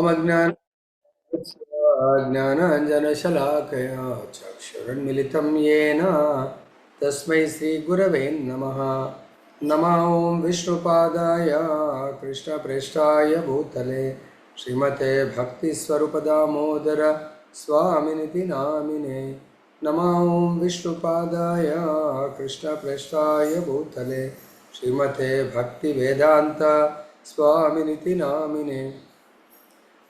ओम ज्ञानाञ्जनशलाकया चक्षुरुन्मिलितं येन तस्मै श्रीगुरवे नमः। नमः ॐ विष्णुपादाय कृष्णप्रेष्ठाय भूतले श्रीमते भक्तिस्वरूपदामोदर स्वामिनिति नामिने। नमः ॐ विष्णुपादाय कृष्णप्रेष्ठाय भूतले श्रीमते भक्तिवेदान्त स्वामिनिति नामिने।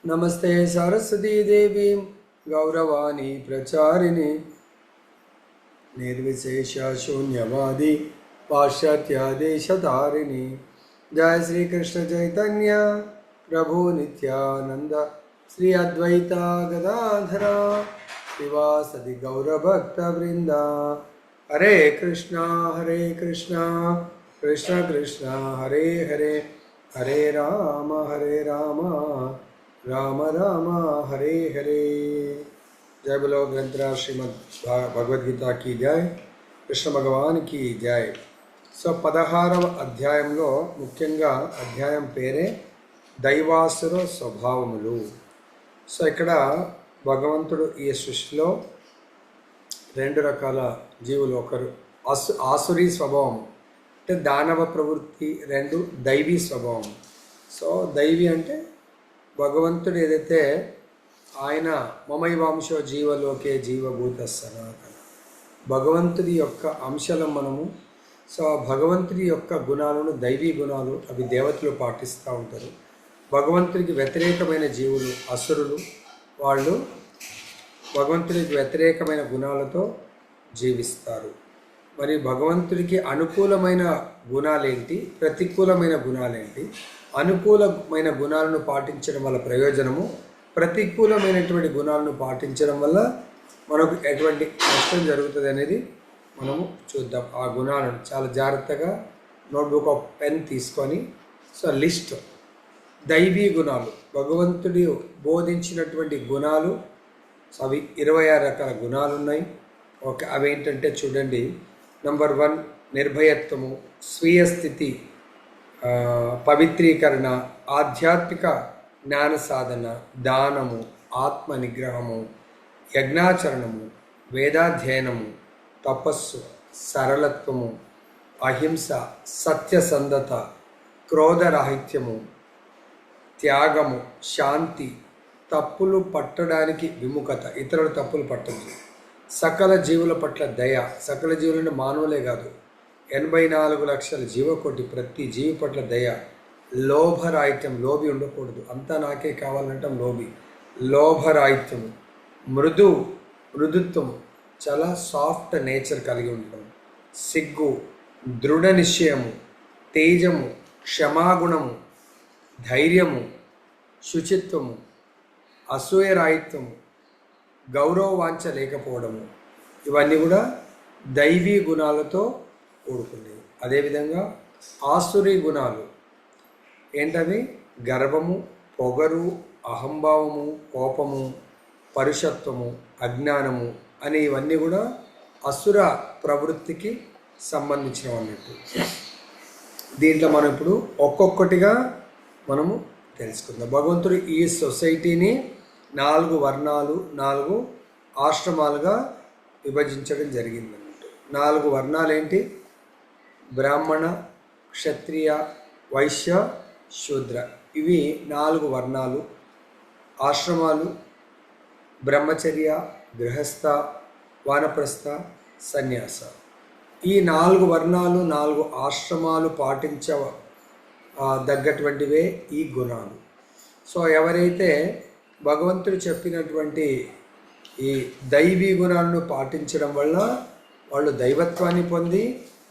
नमस्ते सरस्वती देवी गौरवाणी प्रचारिणी निर्विशेष शून्यवादी पाश्चात्यादेशधारिणी। जय श्री कृष्ण चैतन्य प्रभु नित्यानंद श्री अद्वैता गदाधरा शिवासदि गौरभक्त वृंदा। हरे कृष्णा कृष्ण कृष्ण हरे हरे, हरे राम राम राम हरे हरे। जय बोलो ग्रंथराज श्रीमद् भगवद गीता की जय, कृष्ण भगवान की जय। సో 16వ అధ్యాయంలో ముఖ్యంగా అధ్యాయం పేరే దైవాసుర స్వభావములు. సో ఇక్కడ భగవంతుడు ఈ సృష్టిలో రెండు రకాల జీవులు, ఒకరు ఆసురీ స్వభావం అంటే దానవ ప్రవృత్తి, రెండు దైవీ స్వభావం. సో దైవీ అంటే భగవంతుడు ఏదైతే ఆయన మమైవాంశో జీవలోకే జీవభూత సనాతన, భగవంతుడి యొక్క అంశాలను మనము. సో భగవంతుడి యొక్క గుణాలను, దైవీ గుణాలు అవి దేవతలు పాటిస్తూ ఉంటారు. భగవంతుడికి వ్యతిరేకమైన జీవులు అసురులు, వాళ్ళు భగవంతుడికి వ్యతిరేకమైన గుణాలతో జీవిస్తారు. మరి భగవంతుడికి అనుకూలమైన గుణాలేంటి, ప్రతికూలమైన గుణాలేంటి? అనుకూలమైన గుణాలను పాటించడం వల్ల ప్రయోజనము, ప్రతికూలమైనటువంటి గుణాలను పాటించడం వల్ల మనకు ఎటువంటి నష్టం జరుగుతుంది అనేది మనము చూద్దాం. ఆ గుణాలను చాలా జాగ్రత్తగా నోట్బుక్ ఆఫ్ పెన్ తీసుకొని, సో లిస్ట్ దైవీ గుణాలు, భగవంతుడి బోధించినటువంటి గుణాలు, సో అవి 26 రకాల గుణాలు ఉన్నాయి. ఓకే, అవి ఏంటంటే చూడండి. నంబర్ 1 నిర్భయత్వము, స్వీయ స్థితి, పవిత్రీకరణ, ఆధ్యాత్మిక జ్ఞాన సాధన, దానము, ఆత్మ నిగ్రహము, యజ్ఞాచరణము, వేదాధ్యయనము, తపస్సు, సరళత్వము, అహింస, సత్యసంధత, క్రోధరాహిత్యము, త్యాగము, శాంతి, తప్పులు పట్టడానికి విముఖత, ఇతరుల తప్పులు పట్టదు, సకల జీవుల పట్ల దయ, సకల జీవులను మానవులే కాదు 84 లక్షల జీవకోటి, ప్రతి జీవి పట్ల దయ, లోభరాహిత్యం, లోభి ఉండకూడదు, అంతా నాకే కావాలంటాం లోభి, లోభరాహిత్యము, మృదుత్వము, చాలా సాఫ్ట్ నేచర్ కలిగి ఉండడం, సిగ్గు, దృఢ నిశ్చయము, తేజము, క్షమాగుణము, ధైర్యము, శుచిత్వము, అసూయరాహిత్యము, గౌరవవాంఛ లేకపోవడము, ఇవన్నీ కూడా దైవీ గుణాలతో కూడుకునేవి. అదేవిధంగా ఆసురీ గుణాలు ఏంటవి? గర్వము, పొగరు, అహంభావము, కోపము, పరుషత్వము, అజ్ఞానము అనే ఇవన్నీ కూడా అసుర ప్రవృత్తికి సంబంధించినవి అన్నట్టు. దీంట్లో మనం ఇప్పుడు ఒక్కొక్కటిగా మనము తెలుసుకుందాం. భగవంతుడు ఈ సొసైటీని 4 వర్ణాలు, 4 ఆశ్రమాలుగా విభజించడం జరిగింది అన్నట్టు. 4 వర్ణాలు ఏంటి? బ్రాహ్మణ, క్షత్రియ, వైశ్య, శూద్ర. ఇవి 4 వర్ణాలు. ఆశ్రమాలు బ్రహ్మచర్య, గృహస్థ, వానప్రస్థ, సన్యాస. ఈ 4 వర్ణాలు, 4 ఆశ్రమాలు పాటించదగ్గటువంటివే ఈ గుణాలు. సో ఎవరైతే భగవంతుడు చెప్పినటువంటి ఈ దైవీ గుణాలను పాటించడం వల్ల వాళ్ళు దైవత్వాన్ని పొంది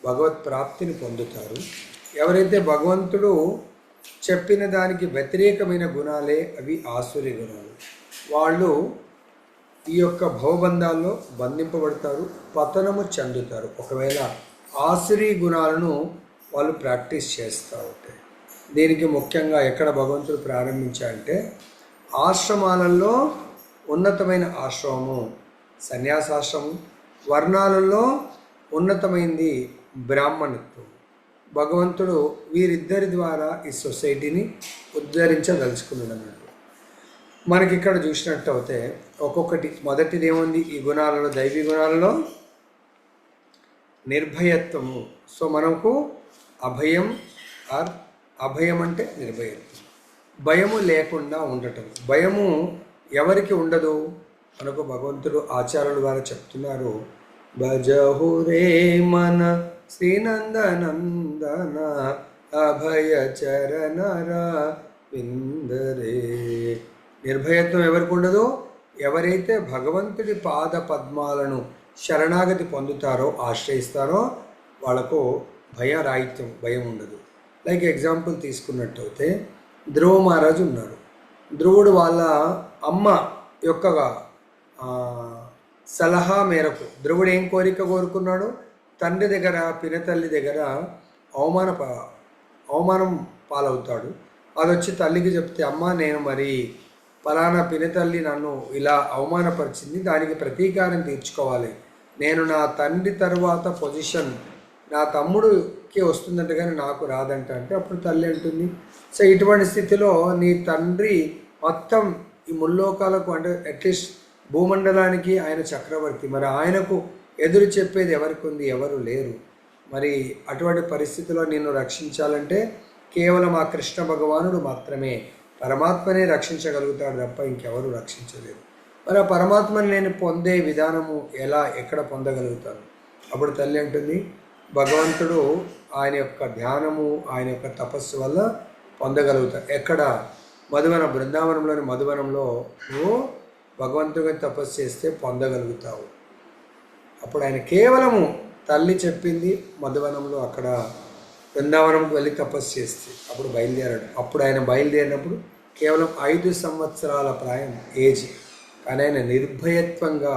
భగవత్ ప్రాప్తిని పొందుతారు. ఎవరైతే భగవంతుడు చెప్పిన దానికి వ్యతిరేకమైన గుణాలే అవి ఆసురీ గుణాలు, వాళ్ళు ఈ యొక్క భవబంధాల్లో బంధింపబడతారు, పతనము చెందుతారు. ఒకవేళ ఆసురీ గుణాలను వాళ్ళు ప్రాక్టీస్ చేస్తూ ఉంటాయి. దీనికి ముఖ్యంగా ఎక్కడ భగవంతుడు ప్రారంభించారంటే ఆశ్రమాలలో ఉన్నతమైన ఆశ్రమము సన్యాసాశ్రమం, వర్ణాలలో ఉన్నతమైంది బ్రాహ్మణత్వం. భగవంతుడు వీరిద్దరి ద్వారా ఈ సొసైటీని ఉద్ధరించదలుచుకున్నాడు అన్నట్టు. మనకి ఇక్కడ చూసినట్టు అయితే ఒక్కొక్కటి, మొదటిది ఏముంది ఈ గుణాలలో, దైవీ గుణాలలో నిర్భయత్వము. సో మనకు అభయం అభయం అంటే నిర్భయత్వం, భయము లేకుండా ఉండటం. భయము ఎవరికి ఉండదు? మనకు భగవంతుడు ఆచార్యుల ద్వారా చెప్తున్నారు, భజహురే మన శ్రీనందనందన అభయ చరణర విందరే. నిర్భయత్వం ఎవరికి ఉండదు? ఎవరైతే భగవంతుడి పాద పద్మాలను శరణాగతి పొందుతారో, ఆశ్రయిస్తారో వాళ్ళకు భయరాహిత్యం, భయం ఉండదు. లైక్ ఎగ్జాంపుల్ తీసుకున్నట్టయితే ధ్రువ మహారాజు ఉన్నారు. ధ్రువుడు వాళ్ళ అమ్మ యొక్క సలహా మేరకు ధ్రువుడు ఏం కోరిక కోరుకున్నాడు? తండ్రి దగ్గర, పినతల్లి దగ్గర అవమానం పాలవుతాడు. అది వచ్చి తల్లికి చెప్తే, అమ్మ నేను మరి పలానా పినతల్లి నన్ను ఇలా అవమానపరిచింది, దానికి ప్రతీకారం తీర్చుకోవాలి, నేను నా తండ్రి తరువాత పొజిషన్ నా తమ్ముడికి వస్తుందంట కానీ నాకు రాదంట. అంటే అప్పుడు తల్లి అంటుంది, సో ఇటువంటి స్థితిలో నీ తండ్రి మొత్తం ఈ ముల్లోకాలకు, అంటే అట్లీస్ట్ భూమండలానికి ఆయన చక్రవర్తి, మరి ఆయనకు ఎదురు చెప్పేది ఎవరికి ఉంది? ఎవరు లేరు. మరి అటువంటి పరిస్థితిలో నిన్ను రక్షించాలంటే కేవలం ఆ కృష్ణ భగవానుడు మాత్రమే, పరమాత్మనే రక్షించగలుగుతాడు తప్ప ఇంకెవరు రక్షించలేరు. మరి ఆ పరమాత్మని నేను పొందే విధానము ఎలా, ఎక్కడ పొందగలుగుతాను? అప్పుడు తల్లి అంటుంది, భగవంతుడు ఆయన యొక్క ధ్యానము, ఆయన యొక్క తపస్సు వల్ల పొందగలుగుతాడు. ఎక్కడ? మధువన, బృందావనంలోని మధువనంలో నువ్వు భగవంతుడిని తపస్సు చేస్తే పొందగలుగుతావు. అప్పుడు ఆయన కేవలము తల్లి చెప్పింది మధువనంలో, అక్కడ బృందావనంకి వెళ్ళి తపస్సు చేస్తే అప్పుడు బయలుదేరాడు. అప్పుడు ఆయన బయలుదేరినప్పుడు కేవలం 5 సంవత్సరాల ప్రాయం ఏజ్, కానీ ఆయన నిర్భయత్వంగా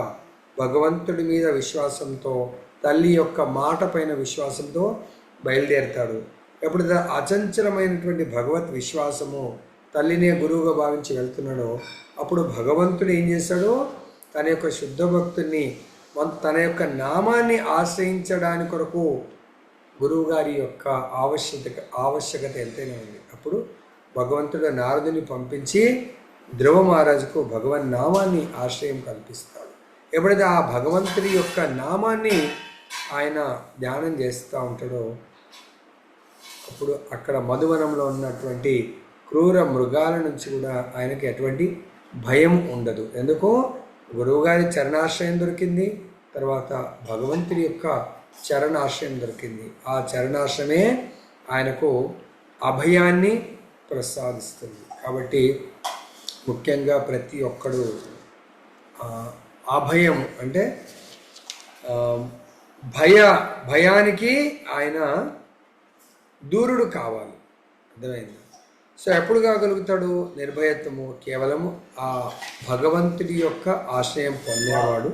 భగవంతుడి మీద విశ్వాసంతో, తల్లి యొక్క మాట పైన విశ్వాసంతో బయలుదేరుతాడు. ఎప్పుడు అచంచలమైనటువంటి భగవత్ విశ్వాసము, తల్లినే గురువుగా భావించి వెళ్తున్నాడో అప్పుడు భగవంతుడు ఏం చేశాడో, తన యొక్క శుద్ధ భక్తుని, తన యొక్క నామాన్ని ఆశ్రయించడానికి కొరకు గురువుగారి యొక్క ఆవశ్యకత ఎంతైనా ఉంది. అప్పుడు భగవంతుడు నారదుని పంపించి ధ్రువ మహారాజుకు భగవన్ నామాన్ని ఆశ్రయం కల్పిస్తాడు. ఎప్పుడైతే ఆ భగవంతుడి యొక్క నామాన్ని ఆయన ధ్యానం చేస్తూ ఉంటాడో అప్పుడు అక్కడ మధువనంలో ఉన్నటువంటి క్రూర మృగాల నుంచి కూడా ఆయనకి ఎటువంటి భయం ఉండదు. ఎందుకో గురువుగారి చరణాశ్రయం దొరికింది, తర్వాత భగవంతుడి యొక్క చరణాశ్రయం దొరికింది. ఆ చరణాశ్రమే ఆయనకు అభయాన్ని ప్రసాదిస్తుంది. కాబట్టి ముఖ్యంగా ప్రతి ఒక్కడు అభయం అంటే భయానికి ఆయన దూరుడు కావాలి. అర్థమైంది? సో ఎప్పుడు కాగలుగుతాడు? నిర్భయత్వము కేవలము ఆ భగవంతుడి యొక్క ఆశ్రయం పొందేవాడు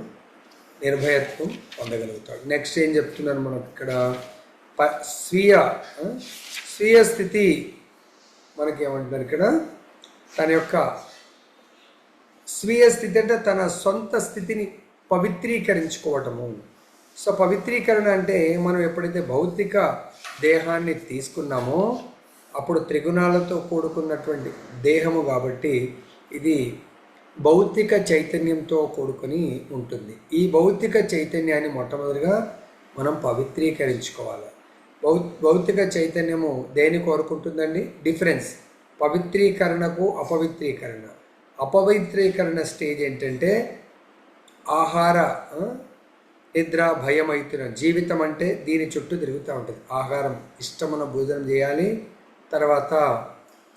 నిర్భయత్వం పొందగలుగుతాడు. నెక్స్ట్ ఏం చెప్తున్నాను మనకు ఇక్కడ? స్వీయ స్థితి మనకేమంటున్నారు ఇక్కడ? తన యొక్క స్వీయ స్థితి అంటే తన సొంత స్థితిని పవిత్రీకరించుకోవటము. సో పవిత్రీకరణ అంటే మనం ఎప్పుడైతే భౌతిక దేహాన్ని తీసుకున్నామో అప్పుడు త్రిగుణాలతో కూడుకున్నటువంటి దేహము కాబట్టి ఇది భౌతిక చైతన్యంతో కూడుకొని ఉంటుంది. ఈ భౌతిక చైతన్యాన్ని మొట్టమొదటిగా మనం పవిత్రీకరించుకోవాలి. భౌతిక చైతన్యము దేని కోరుకుంటుందండి? డిఫరెన్స్ పవిత్రీకరణకు అపవిత్రీకరణ. అపవిత్రీకరణ స్టేజ్ ఏంటంటే ఆహార, నిద్ర, భయం అవుతున్న జీవితం అంటే దీని చుట్టూ తిరుగుతూ ఉంటుంది. ఆహారం, ఇష్టమైన భోజనం చేయాలి, తర్వాత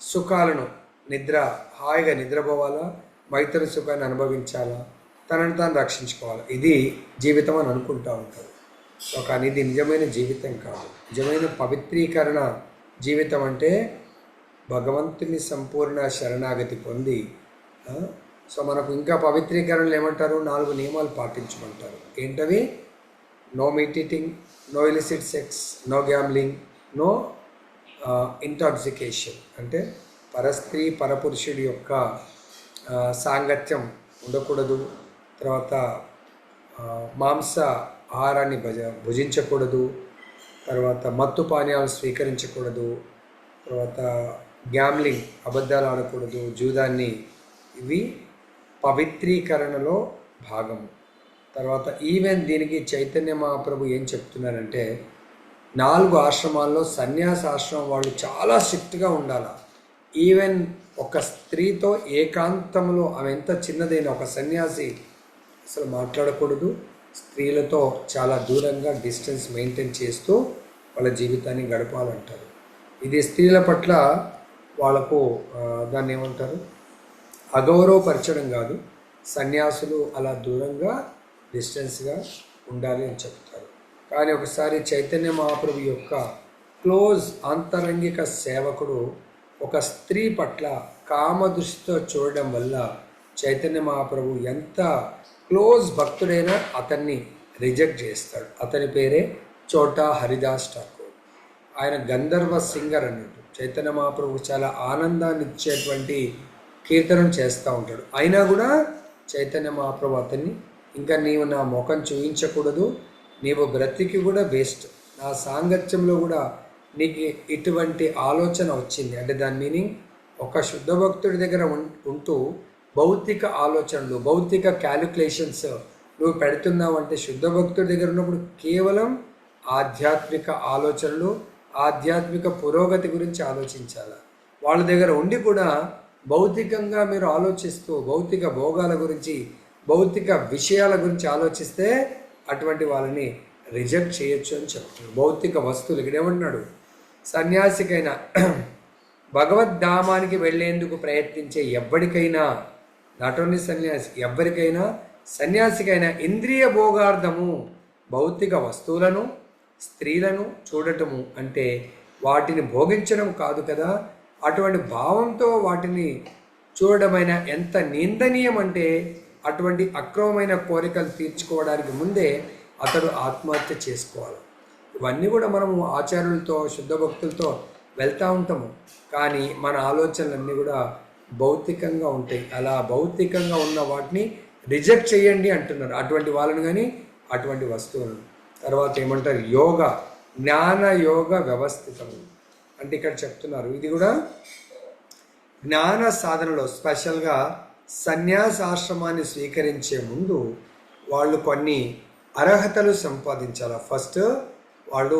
సుఖాలను, నిద్ర, హాయిగా నిద్రపోవాలా, మైత్ర సుఖాన్ని అనుభవించాలా, తనను తాను రక్షించుకోవాలి. ఇది జీవితం అని అనుకుంటూ ఉంటారు. సో కానీ ఇది నిజమైన జీవితం కాదు. నిజమైన పవిత్రీకరణ జీవితం అంటే భగవంతుని సంపూర్ణ శరణాగతి పొంది, సో మనకు ఇంకా పవిత్రీకరణలు ఏమంటారు? 4 నియమాలు పాటించమంటారు. ఏంటవి? No meat eating, no illicit sex, no gambling, no intoxication. అంటే పరస్త్రీ పరపురుషుడి యొక్క సాంగత్యం ఉండకూడదు. తర్వాత మాంస ఆహారాన్ని భుజించకూడదు. తర్వాత మత్తు పానీయాలు స్వీకరించకూడదు. తర్వాత గ్యాంబ్లింగ్, అబద్ధాలు ఆడకూడదు, జూదాన్ని ఇవి పవిత్రీకరణలో భాగము. తర్వాత ఈవెన్ దీనికి చైతన్య మహాప్రభు ఏం చెప్తున్నారంటే 4 ఆశ్రమాల్లో సన్యాసాశ్రమం వాళ్ళు చాలా స్ట్రిక్ట్గా ఉండాలి. ఈవెన్ ఒక స్త్రీతో ఏకాంతంలో ఆమె ఎంత చిన్నదైన ఒక సన్యాసి అసలు మాట్లాడకూడదు. స్త్రీలతో చాలా దూరంగా డిస్టెన్స్ మెయింటైన్ చేస్తూ వాళ్ళ జీవితాన్ని గడపాలంటారు. ఇది స్త్రీల పట్ల వాళ్ళకు దాన్ని ఏమంటారు, అగౌరవపరచడం కాదు. సన్యాసులు అలా దూరంగా డిస్టెన్స్గా ఉండాలి అని చెప్తారు. కానీ ఒకసారి చైతన్య మహాప్రభు యొక్క క్లోజ్ ఆంతరంగిక సేవకుడు ఒక స్త్రీ పట్ల కామదృష్టితో చూడడం వల్ల చైతన్య మహాప్రభు ఎంత క్లోజ్ భక్తుడైనా అతన్ని రిజెక్ట్ చేస్తాడు. అతని పేరే చోటా హరిదాస్ ఠాకూర్. ఆయన గంధర్వ సింగర్ అన్నట్టు. చైతన్య మహాప్రభు చాలా ఆనందాన్ని ఇచ్చేటువంటి కీర్తనం చేస్తూ ఉంటాడు. అయినా కూడా చైతన్య మహాప్రభు అతన్ని, ఇంకా నీవు నా ముఖం చూపించకూడదు, నీవు బ్రతికి కూడా వేస్ట్, నా సాంగత్యంలో కూడా నీకు ఇటువంటి ఆలోచన వచ్చింది అంటే దాని మీనింగ్ ఒక శుద్ధ భక్తుడి దగ్గర ఉంటూ భౌతిక ఆలోచనలు, భౌతిక క్యాలిక్యులేషన్స్ నువ్వు పెడుతున్నావు అంటే శుద్ధ భక్తుడి దగ్గర ఉన్నప్పుడు కేవలం ఆధ్యాత్మిక ఆలోచనలు, ఆధ్యాత్మిక పురోగతి గురించి ఆలోచించాలి. వాళ్ళ దగ్గర ఉండి కూడా భౌతికంగా మీరు ఆలోచిస్తూ భౌతిక భోగాల గురించి, భౌతిక విషయాల గురించి ఆలోచిస్తే అటువంటి వాళ్ళని రిజెక్ట్ చేయొచ్చు అని చెప్తున్నాడు. భౌతిక వస్తువులు ఇక్కడ ఏమంటున్నాడు, సన్యాసికైనా భగవద్ధామానికి వెళ్ళేందుకు ప్రయత్నించే ఎవ్వరికైనా, నాట్ ఓన్లీ సన్యాసి, ఎవ్వరికైనా సన్యాసికైనా ఇంద్రియ భోగార్థము భౌతిక వస్తువులను, స్త్రీలను చూడటము అంటే వాటిని భోగించడం కాదు కదా. అటువంటి భావంతో వాటిని చూడడమైన ఎంత నిందనీయం అంటే అటువంటి అక్రమమైన కోరికలు తీర్చుకోవడానికి ముందే అతడు ఆత్మహత్య చేసుకోవాలి. ఇవన్నీ కూడా మనము ఆచార్యులతో, శుద్ధ భక్తులతో వెళ్తూ ఉంటాము. కానీ మన ఆలోచనలన్నీ కూడా భౌతికంగా ఉంటాయి. అలా భౌతికంగా ఉన్న వాటిని రిజెక్ట్ చేయండి అంటున్నారు, అటువంటి వాళ్ళని కానీ అటువంటి వస్తువులను. తర్వాత ఏమంటారు, యోగ, జ్ఞాన యోగ వ్యవస్థితము అంటే ఇక్కడ చెప్తున్నారు. ఇది కూడా జ్ఞాన సాధనలో స్పెషల్గా సన్యాసాశ్రమాన్ని స్వీకరించే ముందు వాళ్ళు కొన్ని అర్హతలు సంపాదించాలి. ఫస్ట్ వాళ్ళు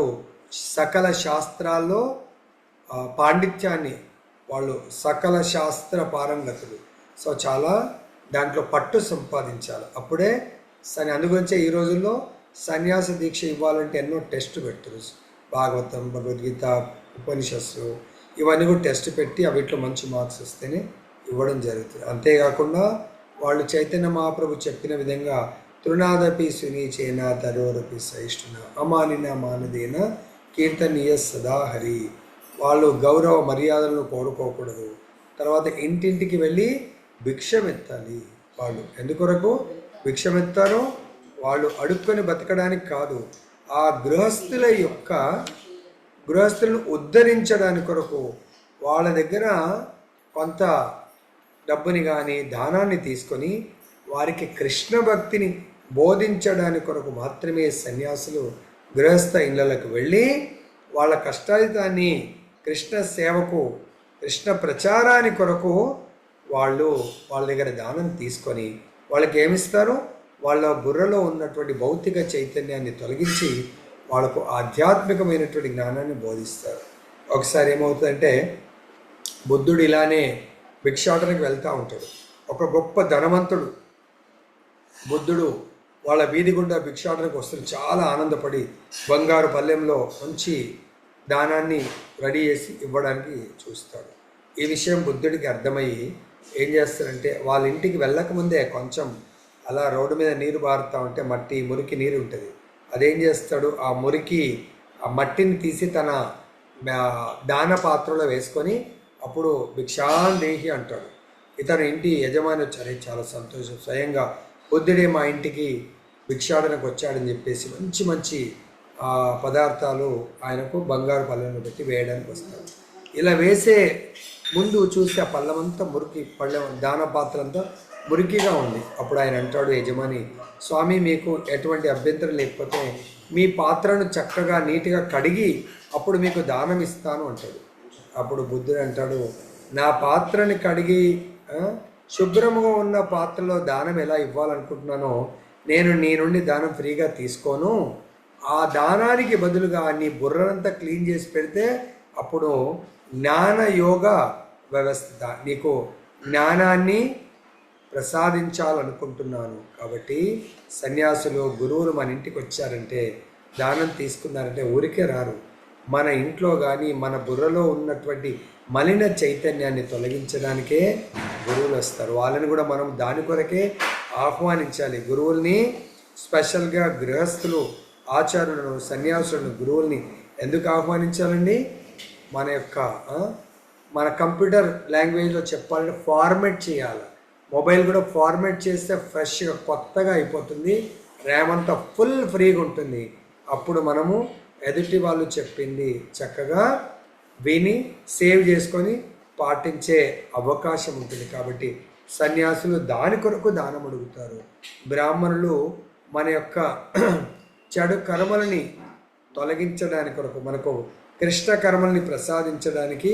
సకల శాస్త్రాల్లో పాండిత్యాన్ని, వాళ్ళు సకల శాస్త్ర పారంగతులు, సో చాలా దాంట్లో పట్టు సంపాదించాలి. అప్పుడే అందుగురించే ఈ రోజుల్లో సన్యాస దీక్ష ఇవ్వాలంటే ఎన్నో టెస్ట్ పెడతారు. భాగవతం, భగవద్గీత, ఉపనిషత్తులు ఇవన్నీ కూడా టెస్ట్ పెట్టి అవిట్లో మంచి మార్క్స్ వస్తేనే ఇవ్వడం జరుగుతుంది. అంతేకాకుండా వాళ్ళు చైతన్య మహాప్రభు చెప్పిన విధంగా తృణాదపి సునీచేన తరోరపి సహిష్ణున అమానిన మానదేన కీర్తనీయ సదా హరి. వాళ్ళు గౌరవ మర్యాదలను కోరుకోకూడదు. తర్వాత ఇంటింటికి వెళ్ళి భిక్షమెత్తాలి. వాళ్ళు ఎందుకొరకు భిక్షమెత్తారో వాళ్ళు అడుక్కొని బతకడానికి కాదు, ఆ గృహస్థులను ఉద్ధరించడానికి కొరకు వాళ్ళ దగ్గర కొంత డబ్బుని కానీ దానాన్ని తీసుకొని వారికి కృష్ణ భక్తిని బోధించడానికి కొరకు మాత్రమే సన్యాసులు గృహస్థ ఇళ్ళలకు వెళ్ళి వాళ్ళ కష్టాయితాన్ని కృష్ణ సేవకు, కృష్ణ ప్రచారాని కొరకు వాళ్ళు వాళ్ళ దగ్గర దానం తీసుకొని వాళ్ళకి ఏమిస్తారు, వాళ్ళ బుర్రలో ఉన్నటువంటి భౌతిక చైతన్యాన్ని తొలగించి వాళ్ళకు ఆధ్యాత్మికమైనటువంటి జ్ఞానాన్ని బోధిస్తారు. ఒకసారి ఏమవుతుందంటే బుద్ధుడు ఇలానే భిక్షాటనకి వెళ్తూ ఉంటాడు. ఒక గొప్ప ధనవంతుడు బుద్ధుడు వాళ్ళ వీధి గుండా భిక్షాటనకు వస్తుంది. చాలా ఆనందపడి బంగారు పల్లెంలో మంచి దానాన్ని రెడీ చేసి ఇవ్వడానికి చూస్తాడు. ఈ విషయం బుద్ధుడికి అర్థమయ్యి ఏం చేస్తాడంటే వాళ్ళ ఇంటికి వెళ్ళకముందే కొంచెం అలా రోడ్డు మీద నీరు పారుతూ ఉంటే మట్టి మురికి నీరు ఉంటుంది. అదేం చేస్తాడు, ఆ మట్టిని తీసి తన దాన పాత్రలో వేసుకొని అప్పుడు భిక్షాందేహి అంటాడు. ఇతను ఇంటి యజమాని వచ్చారు, చాలా సంతోషం, స్వయంగా బుద్ధుడే మా ఇంటికి భిక్షాటనకు వచ్చాడని చెప్పేసి మంచి మంచి పదార్థాలు ఆయనకు బంగారు పళ్ళెంలో పెట్టి వేయడానికి వస్తారు. ఇలా వేసే ముందు చూస్తే ఆ పళ్ళమంతా మురికి, దాన పాత్ర అంతా మురికిగా ఉంది. అప్పుడు ఆయన అంటాడు యజమాని, స్వామి మీకు ఎటువంటి అభ్యంతరం లేకపోతే మీ పాత్రను చక్కగా నీట్గా కడిగి అప్పుడు మీకు దానం ఇస్తాను అంటాడు. అప్పుడు బుద్ధుడు అంటాడు, నా పాత్రని కడిగి శుభ్రముగా ఉన్న పాత్రలో దానం ఎలా ఇవ్వాలనుకుంటున్నానో నేను నీ నుండి దానం ఫ్రీగా తీసుకోను. ఆ దానానికి బదులుగా నీ బుర్రనంతా క్లీన్ చేసి పెడితే అప్పుడు జ్ఞాన యోగ వ్యవస్థ నీకు జ్ఞానాన్ని ప్రసాదించాలనుకుంటున్నాను. కాబట్టి సన్యాసులు గురువులు మన ఇంటికి వచ్చారంటే దానం తీసుకున్నారంటే ఊరికే రారు. మన ఇంట్లో కానీ మన బుర్రలో ఉన్నటువంటి మలిన చైతన్యాన్ని తొలగించడానికే గురువులు వస్తారు. వాళ్ళని కూడా మనం దాని కొరకే ఆహ్వానించాలి. గురువుల్ని స్పెషల్గా గృహస్థులు, ఆచార్యులను, సన్యాసులను, గురువుల్ని ఎందుకు ఆహ్వానించాలండి? మన కంప్యూటర్ లాంగ్వేజ్లో చెప్పాలంటే ఫార్మేట్ చేయాలి. మొబైల్ కూడా ఫార్మేట్ చేస్తే ఫ్రెష్గా కొత్తగా అయిపోతుంది, ర్యామ్ అంతా ఫుల్ ఫ్రీగా ఉంటుంది. అప్పుడు మనము ఎదుటి వాళ్ళు చెప్పింది చక్కగా విని సేవ్ చేసుకొని పాటించే అవకాశం ఉంటుంది. కాబట్టి సన్యాసులు దాని కొరకు దానం అడుగుతారు. బ్రాహ్మణులు మన యొక్క చెడు కర్మలని తొలగించడానికి కొరకు, మనకు కృష్ణ కర్మల్ని ప్రసాదించడానికి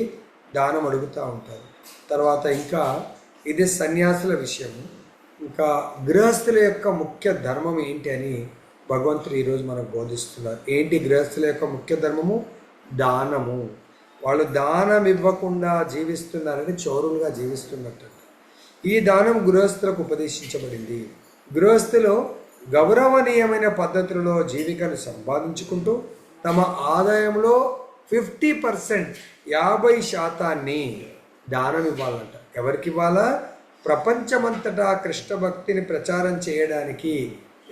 దానం అడుగుతూ ఉంటారు. తర్వాత ఇంకా ఇది సన్యాసుల విషయము. ఇంకా గృహస్థుల యొక్క ముఖ్య ధర్మం ఏంటి అని భగవంతుడు ఈరోజు మనకు బోధిస్తున్నారు. ఏంటి గృహస్థుల యొక్క ముఖ్య ధర్మము? దానము. వాళ్ళు దానం ఇవ్వకుండా జీవిస్తున్నారని చోరులుగా జీవిస్తున్నట్టు. ఈ దానం గృహస్థులకు ఉపదేశించబడింది. గృహస్థులు గౌరవనీయమైన పద్ధతులలో జీవికను సంపాదించుకుంటూ తమ ఆదాయంలో 50%, 50% దానం ఇవ్వాలంట. ఎవరికి ఇవ్వాలా? ప్రపంచమంతటా కృష్ణ భక్తిని ప్రచారం చేయడానికి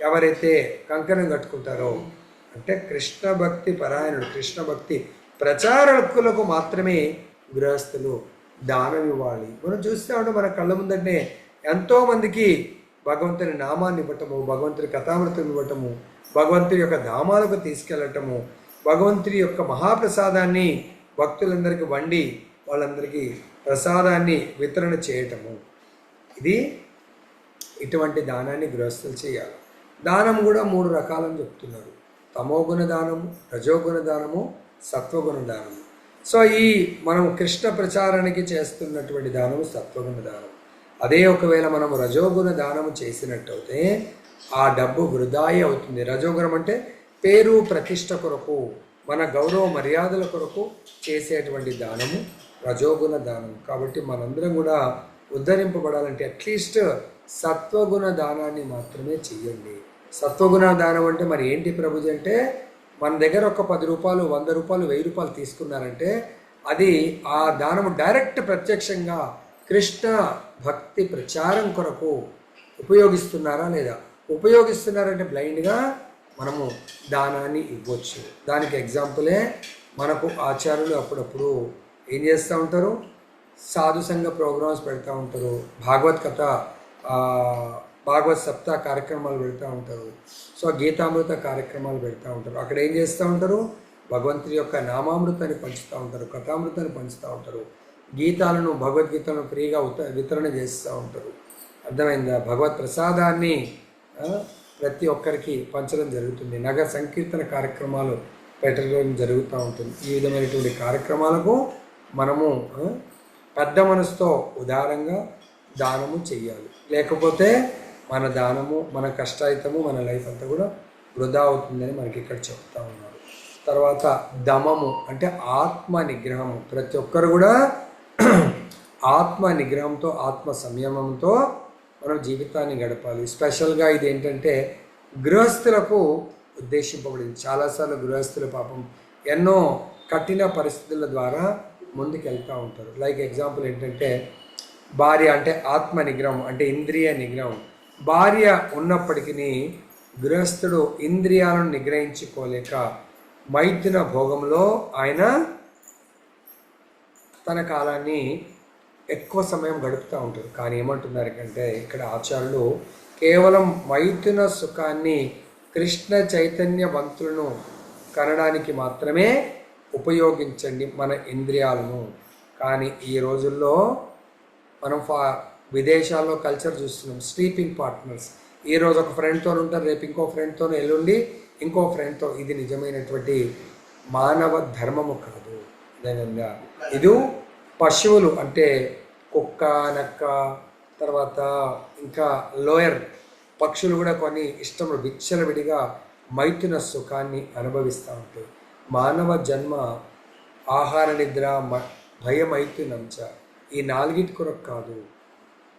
ఎవరైతే కంకణం కట్టుకుంటారో, అంటే కృష్ణ భక్తి పరాయణుడు, కృష్ణ భక్తి ప్రచారకులకు మాత్రమే గృహస్థులు దానం ఇవ్వాలి. మనం చూస్తూ ఉంటే మన కళ్ళ ముందటనే ఎంతోమందికి భగవంతుని నామాన్ని ఇవ్వటము, భగవంతుని కథామృతం ఇవ్వటము, భగవంతుని యొక్క ధామాలకు తీసుకెళ్ళటము, భగవంతుని యొక్క మహాప్రసాదాన్ని భక్తులందరికీ వండి వాళ్ళందరికీ ప్రసాదాన్ని వితరణ చేయటము. ఇటువంటి దానాన్ని గృహస్థులు చేయాలి. దానం కూడా 3 రకాలని చెప్తున్నారు. తమోగుణ దానము, రజోగుణ దానము, సత్వగుణ దానము. సో ఈ మనం కృష్ణ ప్రచారానికి చేస్తున్నటువంటి దానము సత్వగుణ దానం. అదే ఒకవేళ మనం రజోగుణ దానము చేసినట్టయితే ఆ డబ్బు వృధాయే అవుతుంది. రజోగుణం అంటే పేరు ప్రతిష్ట కొరకు, మన గౌరవ మర్యాదల కొరకు చేసేటువంటి దానము రజోగుణ దానం. కాబట్టి మనందరం కూడా ఉద్ధరింపబడాలంటే అట్లీస్ట్ సత్వగుణ దానాన్ని మాత్రమే చెయ్యండి. సత్వగుణ దానం అంటే మరి ఏంటి ప్రభుజీ అంటే, మన దగ్గర ఒక 10 రూపాయలు, 100 రూపాయలు, 1000 రూపాయలు తీసుకున్నారంటే అది ఆ దానము డైరెక్ట్ ప్రత్యక్షంగా కృష్ణ భక్తి ప్రచారం కొరకు ఉపయోగిస్తున్నారా లేదా? ఉపయోగిస్తున్నారంటే బ్లైండ్గా మనము దానాన్ని ఇవ్వచ్చు. దానికి ఎగ్జాంపులే మనకు ఆచార్యులు అప్పుడప్పుడు ఏం చేస్తూ ఉంటారు? సాధు సంఘ ప్రోగ్రామ్స్ పెడతా ఉంటారు, భాగవత్ కథ, భాగవత్ సప్తాహ కార్యక్రమాలు పెడతా ఉంటారు, సో గీతామృత కార్యక్రమాలు పెడతా ఉంటారు. అక్కడ ఏం చేస్తూ ఉంటారు? భగవంతుడి యొక్క నామామృతాన్ని పంచుతూ ఉంటారు, కథామృతాన్ని పంచుతూ ఉంటారు, గీతాలను, భగవద్గీతలను ఫ్రీగా వితరణ చేస్తూ ఉంటారు. అర్థమైందా? భగవత్ ప్రసాదాన్ని ప్రతి ఒక్కరికి పంచడం జరుగుతుంది. నగర సంకీర్తన కార్యక్రమాలు పెట్టడం జరుగుతూ ఉంటుంది. ఈ విధమైనటువంటి కార్యక్రమాలకు మనము పెద్ద మనసుతో ఉదారంగా దానము చెయ్యాలి. లేకపోతే మన దానము, మన కష్టాయితము, మన లైఫ్ అంతా కూడా వృధా అవుతుందని మనకి ఇక్కడ చెప్తా ఉన్నారు. తర్వాత దమము అంటే ఆత్మ నిగ్రహము. ప్రతి ఒక్కరు కూడా ఆత్మ నిగ్రహంతో, ఆత్మ సంయమంతో మనం జీవితాన్ని గడపాలి. స్పెషల్గా ఇది ఏంటంటే గృహస్థులకు ఉద్దేశింపబడింది. చాలాసార్లు గృహస్థులు పాపం ఎన్నో కఠిన పరిస్థితుల ద్వారా ముందుకెళ్తూ ఉంటారు. లైక్ ఎగ్జాంపుల్ ఏంటంటే భార్య అంటే ఆత్మ నిగ్రహం, అంటే ఇంద్రియ నిగ్రహం. భార్య ఉన్నప్పటికీ గృహస్థుడు ఇంద్రియాలను నిగ్రహించుకోలేక మైథున భోగంలో ఆయన తన కాలాన్ని ఎక్కువ సమయం గడుపుతూ ఉంటారు. కానీ ఏమంటున్నారు అంటే ఇక్కడ ఆచార్యులు కేవలం మైథున సుఖాన్ని కృష్ణ చైతన్యవంతులను కనడానికి మాత్రమే ఉపయోగించండి మన ఇంద్రియాలను. కానీ ఈ రోజుల్లో మనం విదేశాల్లో కల్చర్ చూస్తున్నాం. స్లీపింగ్ పార్ట్నర్స్, ఈరోజు ఒక ఫ్రెండ్తో ఉంటారు, రేపు ఇంకో ఫ్రెండ్తో, ఎల్లుండి ఇంకో ఫ్రెండ్తో. ఇది నిజమైనటువంటి మానవ ధర్మము కాదు. అదేవిధంగా ఇది పశువులు అంటే కుక్క, నక్క, తర్వాత ఇంకా లోయర్ పక్షులు కూడా కొన్ని ఇష్టం విచ్చలవిడిగా మైథున సుఖాన్ని అనుభవిస్తూ ఉంటాయి. మానవ జన్మ ఆహార నిద్ర భయమైతునంచ ఈ నాలుగిటి కొరకు కాదు.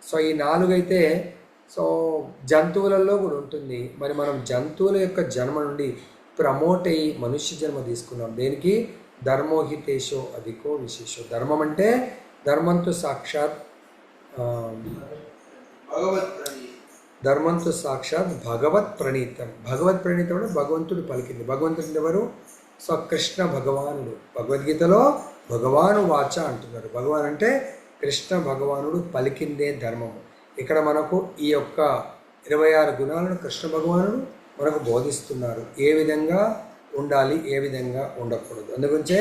సో ఈ నాలుగైతే సో జంతువులలో కూడా ఉంటుంది. మరి మనం జంతువుల యొక్క జన్మ నుండి ప్రమోట్ అయ్యి మనుష్య జన్మ తీసుకున్నాం. దేనికి? ధర్మోహితేశో అధికో విశేషో. ధర్మం అంటే ధర్మంతో సాక్షాత్ ధర్మంతో సాక్షాత్ భగవత్ ప్రణీతం. భగవత్ ప్రణీతం అంటే భగవంతుడు పలికింది. భగవంతుడు ఎవరు? సో కృష్ణ భగవానుడు. భగవద్గీతలో భగవాను వాచ అంటున్నారు. భగవాన్ అంటే కృష్ణ భగవానుడు పలికిందే ధర్మము. ఇక్కడ మనకు ఈ యొక్క 26 గుణాలను కృష్ణ భగవానుడు మనకు బోధిస్తున్నారు. ఏ విధంగా ఉండాలి, ఏ విధంగా ఉండకూడదు. అందుగురించే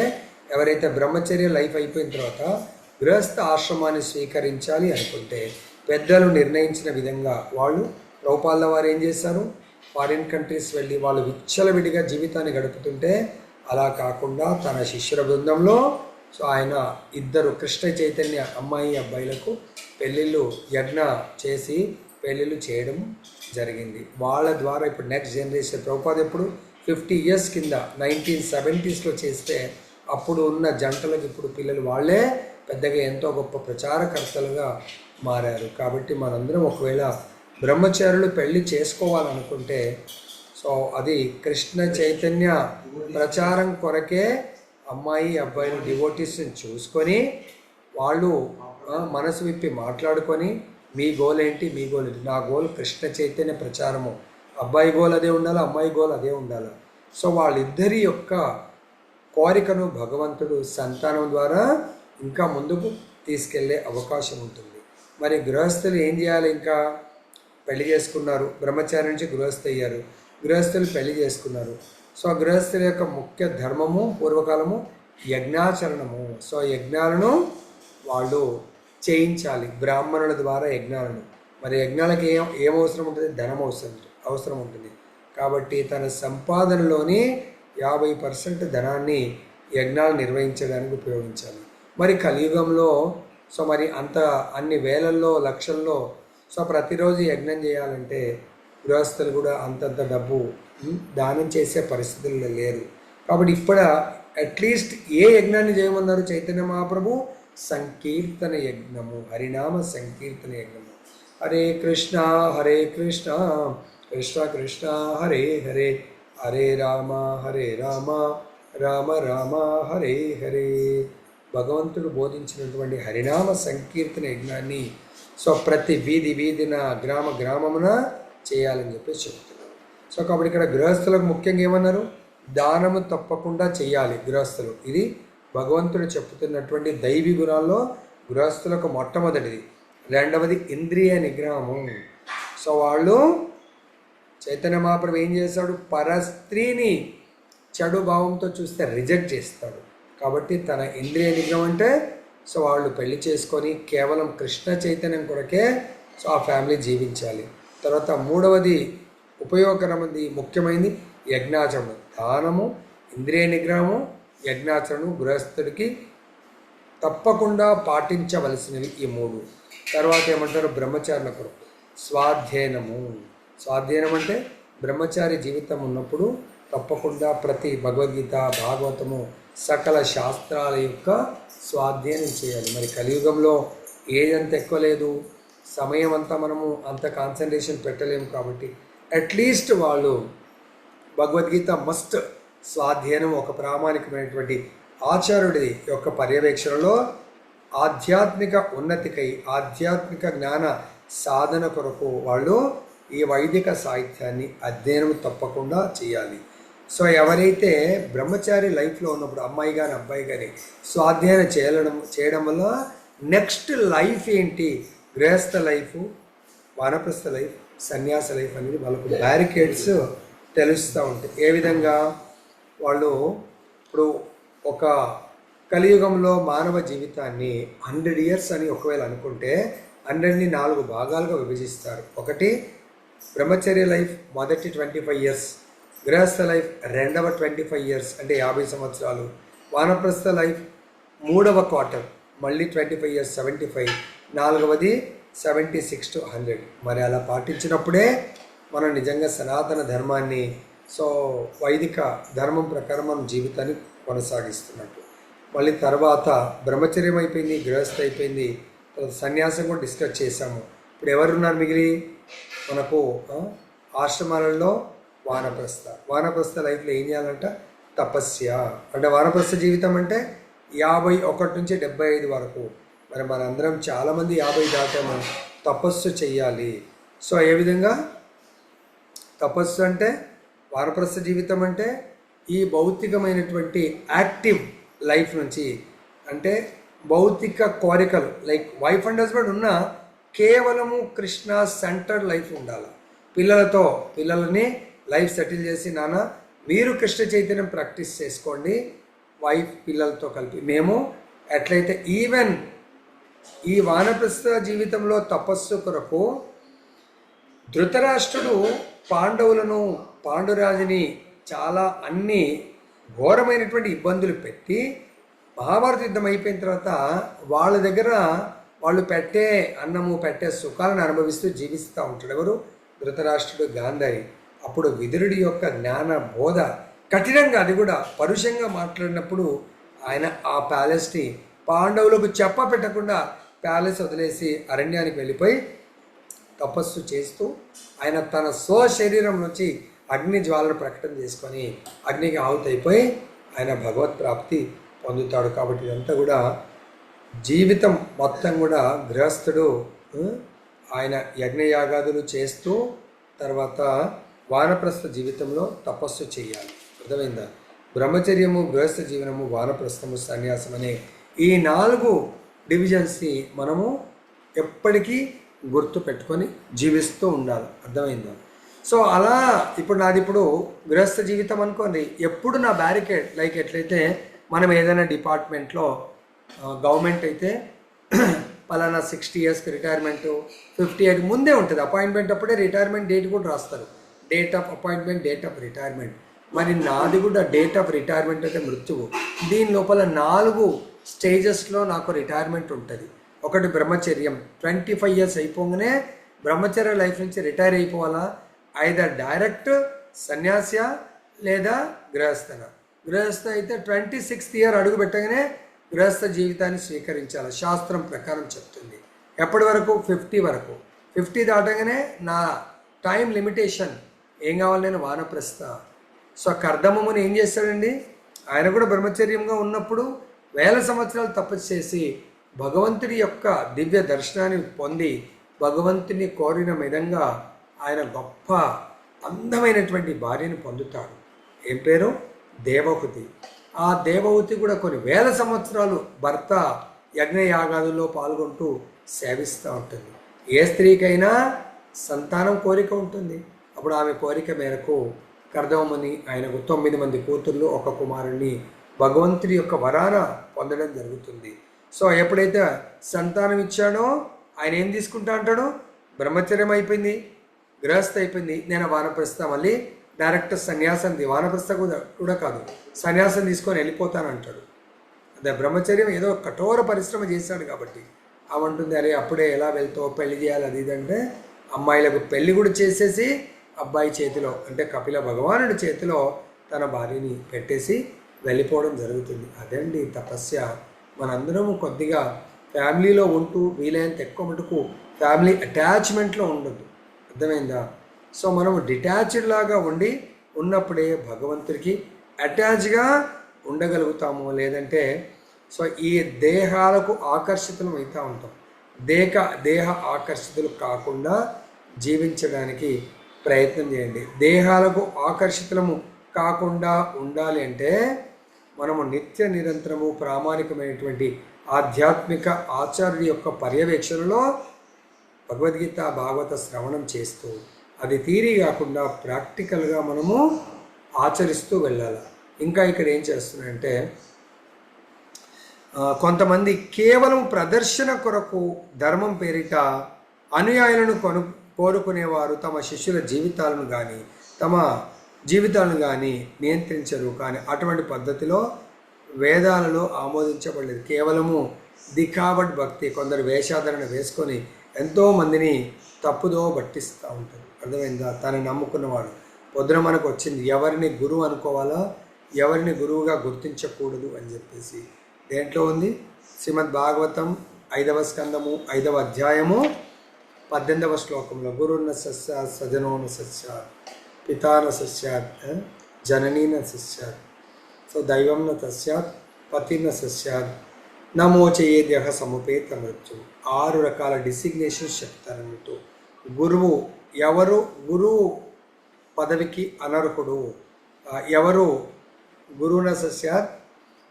ఎవరైతే బ్రహ్మచర్య లైఫ్ అయిపోయిన తర్వాత గృహస్థ ఆశ్రమాన్ని స్వీకరించాలి అనుకుంటే పెద్దలు నిర్ణయించిన విధంగా వాళ్ళు ప్రభుపాదుల వారు ఏం చేశారు? ఫారిన్ కంట్రీస్ వెళ్ళి వాళ్ళు విచ్చలవిడిగా జీవితాన్ని గడుపుతుంటే అలా కాకుండా తన శిష్యుల బృందంలో సో ఆయన 2 కృష్ణ చైతన్య అమ్మాయి అబ్బాయిలకు పెళ్ళిళ్ళు యజ్ఞ చేసి పెళ్ళిళ్ళు చేయడం జరిగింది. వాళ్ళ ద్వారా ఇప్పుడు నెక్స్ట్ జనరేషన్ ప్రభుపాద ఎప్పుడు 50 years కింద 1970sలో చేస్తే అప్పుడు ఉన్న జంటలకు ఇప్పుడు పిల్లలు వాళ్ళే పెద్దగా ఎంతో గొప్ప ప్రచారకర్తలుగా మారారు. కాబట్టి మనందరం ఒకవేళ బ్రహ్మచారులు పెళ్ళి చేసుకోవాలనుకుంటే సో అది కృష్ణ చైతన్య ప్రచారం కొరకే అమ్మాయి అబ్బాయిలు డివోటీస్ని చూసుకొని వాళ్ళు మనసు విప్పి మాట్లాడుకొని మీ గోల్ ఏంటి, మీ గోల్ ఏంటి? నా గోల్ కృష్ణ చైతన్య ప్రచారము. అబ్బాయి గోల్ అదే ఉండాలి, అమ్మాయి గోల్ అదే ఉండాలి. సో వాళ్ళిద్దరి యొక్క కోరికను భగవంతుడు సంతానం ద్వారా ఇంకా ముందుకు తీసుకెళ్లే అవకాశం ఉంటుంది. మరి గృహస్థులు ఏం చేయాలి? ఇంకా పెళ్లి చేసుకున్నారు, బ్రహ్మచారి నుంచి గృహస్థ అయ్యారు, గృహస్థులు పెళ్లి చేసుకున్నారు. సో గృహస్థుల యొక్క ముఖ్య ధర్మము పూర్వకాలము యజ్ఞాచరణము. సో యజ్ఞాలను వాళ్ళు చేయించాలి బ్రాహ్మణుల ద్వారా యజ్ఞాలను. మరి యజ్ఞాలకి ఏం అవసరం ఉంటుంది? ధనం అవసరం ఉంటుంది. కాబట్టి తన సంపాదనలోని 50% ధనాన్ని యజ్ఞాలు నిర్వహించడానికి ఉపయోగించాలి. మరి కలియుగంలో సో మరి అన్ని వేలల్లో లక్షల్లో సో ప్రతిరోజు యజ్ఞం చేయాలంటే గృహస్థులు కూడా అంతంత డబ్బు దానం చేసే పరిస్థితుల్లో లేరు. కాబట్టి ఇప్పుడు అట్లీస్ట్ ఏ యజ్ఞాన్ని చేయమన్నారు చైతన్య మహాప్రభు? సంకీర్తన యజ్ఞము, హరినామ సంకీర్తన యజ్ఞము. హరే కృష్ణ కృష్ణ కృష్ణ హరే హరే, హరే రామ రామ రామ హరే హరే. భగవంతుడు బోధించినటువంటి హరినామ సంకీర్తన యజ్ఞాన్ని సో ప్రతి వీధిన గ్రామమున చేయాలని చెప్పేసి చెప్తున్నారు. సో కాబట్టి ఇక్కడ గృహస్థులకు ముఖ్యంగా ఏమన్నారు? దానము తప్పకుండా చేయాలి గృహస్థులు. ఇది భగవంతుడు చెప్తున్నటువంటి దైవీ గుణాల్లో గృహస్థులకు మొట్టమొదటిది. రెండవది ఇంద్రియ నిగ్రహము. సో వాళ్ళు చైతన్య మహాప్రభు ఏం చేస్తాడు? పరస్త్రీని చెడు భావంతో చూస్తే రిజెక్ట్ చేస్తాడు. కాబట్టి తన ఇంద్రియ నిగ్రహం అంటే సో వాళ్ళు పెళ్లి చేసుకొని కేవలం కృష్ణ చైతన్యం కొరకే సో ఆ ఫ్యామిలీ జీవించాలి. తర్వాత మూడవది ఉపయోగకరమైనది ముఖ్యమైనది యజ్ఞాచరణం. దానము, ఇంద్రియ నిగ్రహము, యజ్ఞాచరణము గృహస్థుడికి తప్పకుండా పాటించవలసినవి ఈ 3. తర్వాత ఏమంటారు? బ్రహ్మచారుల కొరకు స్వాధ్యయనము. స్వాధ్యయనం అంటే బ్రహ్మచారి జీవితం ఉన్నప్పుడు తప్పకుండా ప్రతి భగవద్గీత, భాగవతము, సకల శాస్త్రాల యొక్క స్వాధ్యయనం చేయాలి. మరి కలియుగంలో ఏజ్ అంత ఎక్కువ లేదు, సమయం అంతా మనము అంత కాన్సన్ట్రేషన్ పెట్టలేము. కాబట్టి అట్లీస్ట్ వాళ్ళు భగవద్గీత మస్ట్ స్వాధ్యయనం ఒక ప్రామాణికమైనటువంటి ఆచార్యుడి యొక్క పర్యవేక్షణలో ఆధ్యాత్మిక ఉన్నతికై ఆధ్యాత్మిక జ్ఞాన సాధన కొరకు వాళ్ళు ఈ వైదిక సాహిత్యాన్ని అధ్యయనం తప్పకుండా చేయాలి. సో ఎవరైతే బ్రహ్మచారి లైఫ్లో ఉన్నప్పుడు అమ్మాయి కానీ అబ్బాయి కానీ స్వాధ్యాయనం చేయడం వల్ల నెక్స్ట్ లైఫ్ ఏంటి, గృహస్థ లైఫ్, వానప్రస్థ లైఫ్, సన్యాస లైఫ్ అనేది వాళ్ళకు బ్యారికేడ్స్ తెలుస్తూ ఉంటాయి. ఏ విధంగా వాళ్ళు ఇప్పుడు ఒక కలియుగంలో మానవ జీవితాన్ని 100 years అని ఒకవేళ అనుకుంటే 100ని 4 భాగాలుగా విభజిస్తారు. ఒకటి బ్రహ్మచర్య లైఫ్ మొదటి 25 years, గృహస్థ లైఫ్ రెండవ 25 years అంటే 50 సంవత్సరాలు, వానప్రస్థ లైఫ్ 3వ క్వార్టర్ మళ్ళీ 25 years 75, 4వది 76 to 100. మరి అలా పాటించినప్పుడే మనం నిజంగా సనాతన ధర్మాన్ని, సో వైదిక ధర్మం ప్రకారం మనం జీవితాన్ని కొనసాగిస్తున్నట్టు. మళ్ళీ తర్వాత బ్రహ్మచర్యం అయిపోయింది, గృహస్థ అయిపోయింది, తర్వాత సన్యాసం కూడా డిస్కస్ చేశాము. ఇప్పుడు ఎవరున్నారు మిగిలి మనకు? ఆశ్రమాలలో వానప్రస్థ లైఫ్లో ఏం చేయాలంట? తపస్య. అంటే వానప్రస్థ జీవితం అంటే 51 నుంచి 75 వరకు. మరి మనందరం చాలామంది 50 దాటాము. తపస్సు చెయ్యాలి. సో ఏ విధంగా తపస్సు అంటే? వానప్రస్థ జీవితం అంటే ఈ భౌతికమైనటువంటి యాక్టివ్ లైఫ్ నుంచి, అంటే భౌతిక కోరికలు లైక్ వైఫ్ అండ్ హస్బెండ్ ఉన్న కేవలము కృష్ణ సెంటర్డ్ లైఫ్ ఉండాలి. పిల్లలని లైఫ్ సెటిల్ చేసి, నాన్న మీరు కృష్ణ చైతన్యం ప్రాక్టీస్ చేసుకోండి వైఫ్ పిల్లలతో కలిపి. మేము ఎట్లయితే ఈవెన్ ఈ వానప్రస్థ జీవితంలో తపస్సు కొరకు ధృతరాష్ట్రుడు పాండురాజుని చాలా అన్ని ఘోరమైనటువంటి ఇబ్బందులు పెట్టి మహాభారత యుద్ధం అయిపోయిన తర్వాత వాళ్ళ దగ్గర వాళ్ళు పెట్టే అన్నము, పెట్టే సుఖాలను అనుభవిస్తూ జీవిస్తూ ఉంటాడు. ఎవరు? ధృతరాష్ట్రుడు, గాంధారి. అప్పుడు విదురుడి యొక్క జ్ఞాన బోధ కఠినంగా, అది కూడా పరుషంగా మాట్లాడినప్పుడు ఆయన ఆ ప్యాలెస్ని పాండవులకు పెట్టకుండా ప్యాలెస్ వదిలేసి అరణ్యానికి వెళ్ళిపోయి తపస్సు చేస్తూ ఆయన తన శరీరం నుంచి అగ్ని జ్వాలను ప్రకటన చేసుకొని అగ్నికి ఆహుతైపోయి ఆయన భగవత్ ప్రాప్తి పొందుతాడు. కాబట్టి ఇదంతా కూడా జీవితం మొత్తం కూడా గృహస్థుడు ఆయన యజ్ఞయాగాదులు చేస్తూ తర్వాత వానప్రస్థ జీవితంలో తపస్సు చేయాలి. అర్థమైందా? బ్రహ్మచర్యము, గృహస్థ జీవనము, వానప్రస్థము, సన్యాసం అనే ఈ 4 డివిజన్స్ని మనము ఎప్పటికీ గుర్తు పెట్టుకొని జీవిస్తూ ఉండాలి. అర్థమైందా? సో అలా ఇప్పుడు నాది గృహస్థ జీవితం అనుకోండి. ఎప్పుడు నా బ్యారికేడ్ లైక్ ఎట్లయితే మనం ఏదైనా డిపార్ట్మెంట్లో గవర్నమెంట్ అయితే పలానా 60 ఇయర్స్కి రిటైర్మెంటు, 58 ముందే ఉంటుంది అపాయింట్మెంట్. అప్పుడే రిటైర్మెంట్ డేట్ కూడా రాస్తారు. Date of appointment, date of retirement. మరి నాది కూడా డేట్ ఆఫ్ రిటైర్మెంట్ అంటే మృత్యువు. దీని లోపల 4 స్టేజెస్లో నాకు రిటైర్మెంట్ ఉంటుంది. ఒకటి బ్రహ్మచర్యం, 25 ఇయర్స్ అయిపోగానే బ్రహ్మచర్య లైఫ్ నుంచి రిటైర్ అయిపోవాలా. ఐదర్ డైరెక్ట్ సన్యాస లేదా గృహస్థ అయితే 26th ఇయర్ అడుగు పెట్టగానే గృహస్థ జీవితాన్ని స్వీకరించాలి. శాస్త్రం ప్రకారం చెప్తుంది. ఎప్పటి వరకు? 50 వరకు. 50 దాటగానే నా టైం లిమిటేషన్ ఏం కావాలి? నేను వానప్రస్థ. సో కర్దమముని ఏం చేస్తాడండి? ఆయన కూడా బ్రహ్మచర్యంగా ఉన్నప్పుడు 1000 సంవత్సరాలు తపస్సు చేసి భగవంతుడి యొక్క దివ్య దర్శనాన్ని పొంది భగవంతుని కోరిన విధంగా ఆయన గొప్ప అందమైనటువంటి భార్యను పొందుతాడు. ఏం పేరు? దేవహూతి. ఆ దేవహూతి కూడా కొన్ని 1000 సంవత్సరాలు భర్త యజ్ఞయాగాదుల్లో పాల్గొంటూ సేవిస్తూ ఉంటుంది. ఏ స్త్రీకైనా సంతానం కోరిక ఉంటుంది. అప్పుడు ఆమె కోరిక మేరకు కర్దమముని ఆయనకు 9 మంది కూతుర్లు, 1 కుమారుణ్ణి భగవంతుడి యొక్క వరాన పొందడం జరుగుతుంది. సో ఎప్పుడైతే సంతానం ఇచ్చాడో ఆయన ఏం తీసుకుంటా అంటాడు? బ్రహ్మచర్యం అయిపోయింది, గృహస్థ అయిపోయింది, నేను వానప్రస్థ, మళ్ళీ డైరెక్ట్ సన్యాసం, వానప్రస్థ కూడా కాదు, సన్యాసం తీసుకొని వెళ్ళిపోతానంటాడు. అదే బ్రహ్మచర్యం ఏదో కఠోర పరిశ్రమ చేశాడు కాబట్టి అవంటుంది, అరే అప్పుడే ఎలా వెళ్తావు, పెళ్లి చేయాలి అది ఇదంటే అమ్మాయిలకు పెళ్లి కూడా చేసేసి అబ్బాయి చేతిలో అంటే కపిల భగవానుడి చేతిలో తన భార్యని పెట్టేసి వెళ్ళిపోవడం జరుగుతుంది. అదండి తపస్య. మనందరం కొద్దిగా ఫ్యామిలీలో ఉంటూ వీలైనంత ఎక్కువ మటుకు ఫ్యామిలీ అటాచ్మెంట్లో ఉండదు. అర్థమైందా? సో మనం డిటాచ్డ్ లాగా ఉన్నప్పుడే భగవంతుడికి అటాచ్గా ఉండగలుగుతాము. లేదంటే సో ఈ దేహాలకు ఆకర్షితులం అవుతూ ఉంటాం. దేహ ఆకర్షితులు కాకుండా జీవించడానికి ప్రయత్నం చేయండి. దేహాలకు ఆకర్షితులము కాకుండా ఉండాలి అంటే మనము నిత్య నిరంతరము ప్రామాణికమైనటువంటి ఆధ్యాత్మిక ఆచార్యుడి యొక్క పర్యవేక్షణలో భగవద్గీత, భాగవత శ్రవణం చేస్తూ అది థియరీ కాకుండా ప్రాక్టికల్గా మనము ఆచరిస్తూ వెళ్ళాలి. ఇంకా ఇక్కడ ఏం చేస్తున్నాయంటే కొంతమంది కేవలం ప్రదర్శన కొరకు ధర్మం పేరిట అనుయాయులను కోరుకునేవారు తమ శిష్యుల జీవితాలను కానీ నియంత్రించరు. కానీ అటువంటి పద్ధతిలో వేదాలలో ఆమోదించబడలేదు. కేవలము దిఖావట్ భక్తి, కొందరు వేషాధరణ వేసుకొని ఎంతోమందిని తప్పుదో పట్టిస్తూ ఉంటాడు. అర్థమైందా? తను నమ్ముకున్నవాడు పొద్దున మనకు వచ్చింది ఎవరిని గురువు అనుకోవాలా, ఎవరిని గురువుగా గుర్తించకూడదు అని చెప్పేసి దేంట్లో ఉంది? శ్రీమద్ భాగవతం 5వ స్కందము 5వ అధ్యాయము 18వ శ్లోకంలో గురున్న సస్యాత్ సజనోన సస్యాత్ పితాన సస్యాత్ జననీన సస్యాత్ సో దైవంన తస్యాత్ పతిన సస్యాత్ నమోచయేద్యహ సముపేత మృత్యు. 6 రకాల డిసిగ్నేషన్స్ చెప్తారన్నట్టు. గురువు ఎవరు? గురువు పదవికి అనర్హుడు. ఎవరు? గురువున సస్యాత్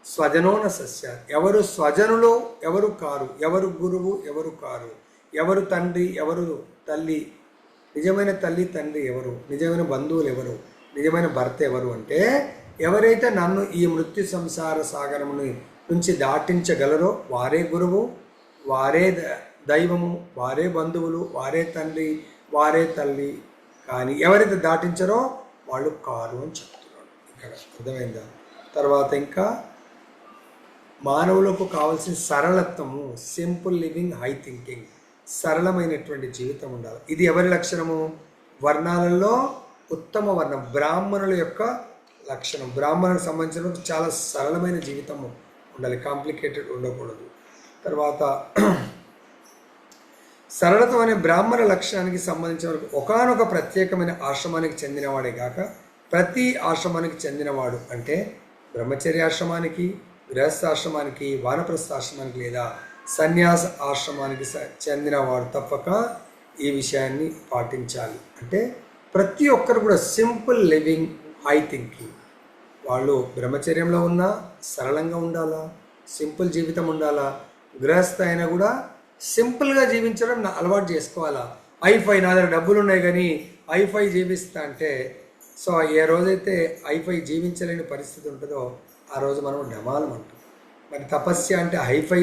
స్వజనోన సస్యాత్. ఎవరు స్వజనులు, ఎవరు కారు. ఎవరు గురువు, ఎవరు కారు. ఎవరు తండ్రి, ఎవరు తల్లి. నిజమైన తల్లి తండ్రి ఎవరు, నిజమైన బంధువులు ఎవరు, నిజమైన భర్త ఎవరు అంటే ఎవరైతే నన్ను ఈ మృత్యు సంసార సాగరముని నుంచి దాటించగలరో వారే గురువు, వారే దైవము, వారే బంధువులు, వారే తండ్రి, వారే తల్లి. కానీ ఎవరైతే దాటించారో వాళ్ళు కారు అని చెప్తున్నాడు ఇక్కడ. అర్థమైందా? తర్వాత ఇంకా మానవులకు కావాల్సిన సరళత్వము, సింపుల్ లివింగ్, హై థింకింగ్, సరళమైనటువంటి జీవితం ఉండాలి. ఇది ఎవరి లక్షణము? వర్ణాలలో ఉత్తమ వర్ణం బ్రాహ్మణుల యొక్క లక్షణం. బ్రాహ్మణులకు సంబంధించిన చాలా సరళమైన జీవితం ఉండాలి, కాంప్లికేటెడ్ ఉండకూడదు. తర్వాత సరళత్వం అనే బ్రాహ్మణ లక్షణానికి సంబంధించిన వరకు ఒకానొక ప్రత్యేకమైన ఆశ్రమానికి చెందినవాడే కాక ప్రతి ఆశ్రమానికి చెందినవాడు అంటే బ్రహ్మచర్యాశ్రమానికి, గృహస్థాశ్రమానికి, వానప్రస్థాశ్రమానికి లేదా సన్యాస ఆశ్రమానికి చెందినవాడు తప్పక ఈ విషయాన్ని పాటించాలి. అంటే ప్రతి ఒక్కరు కూడా సింపుల్ లివింగ్, హై థింకింగ్. వాళ్ళు బ్రహ్మచర్యంలో ఉన్నా సరళంగా ఉండాలా, సింపుల్ జీవితం ఉండాలా. గృహస్థ అయినా కూడా సింపుల్గా జీవించడం అలవాటు చేసుకోవాలా. ఐఫై నా దగ్గర డబ్బులు ఉన్నాయి కానీ ఐఫై జీవిస్తా అంటే సో ఏ రోజైతే ఐఫై జీవించలేని పరిస్థితి ఉంటుందో ఆ రోజు మనం డమాలం అంటాం. మరి తపస్య అంటే హైఫై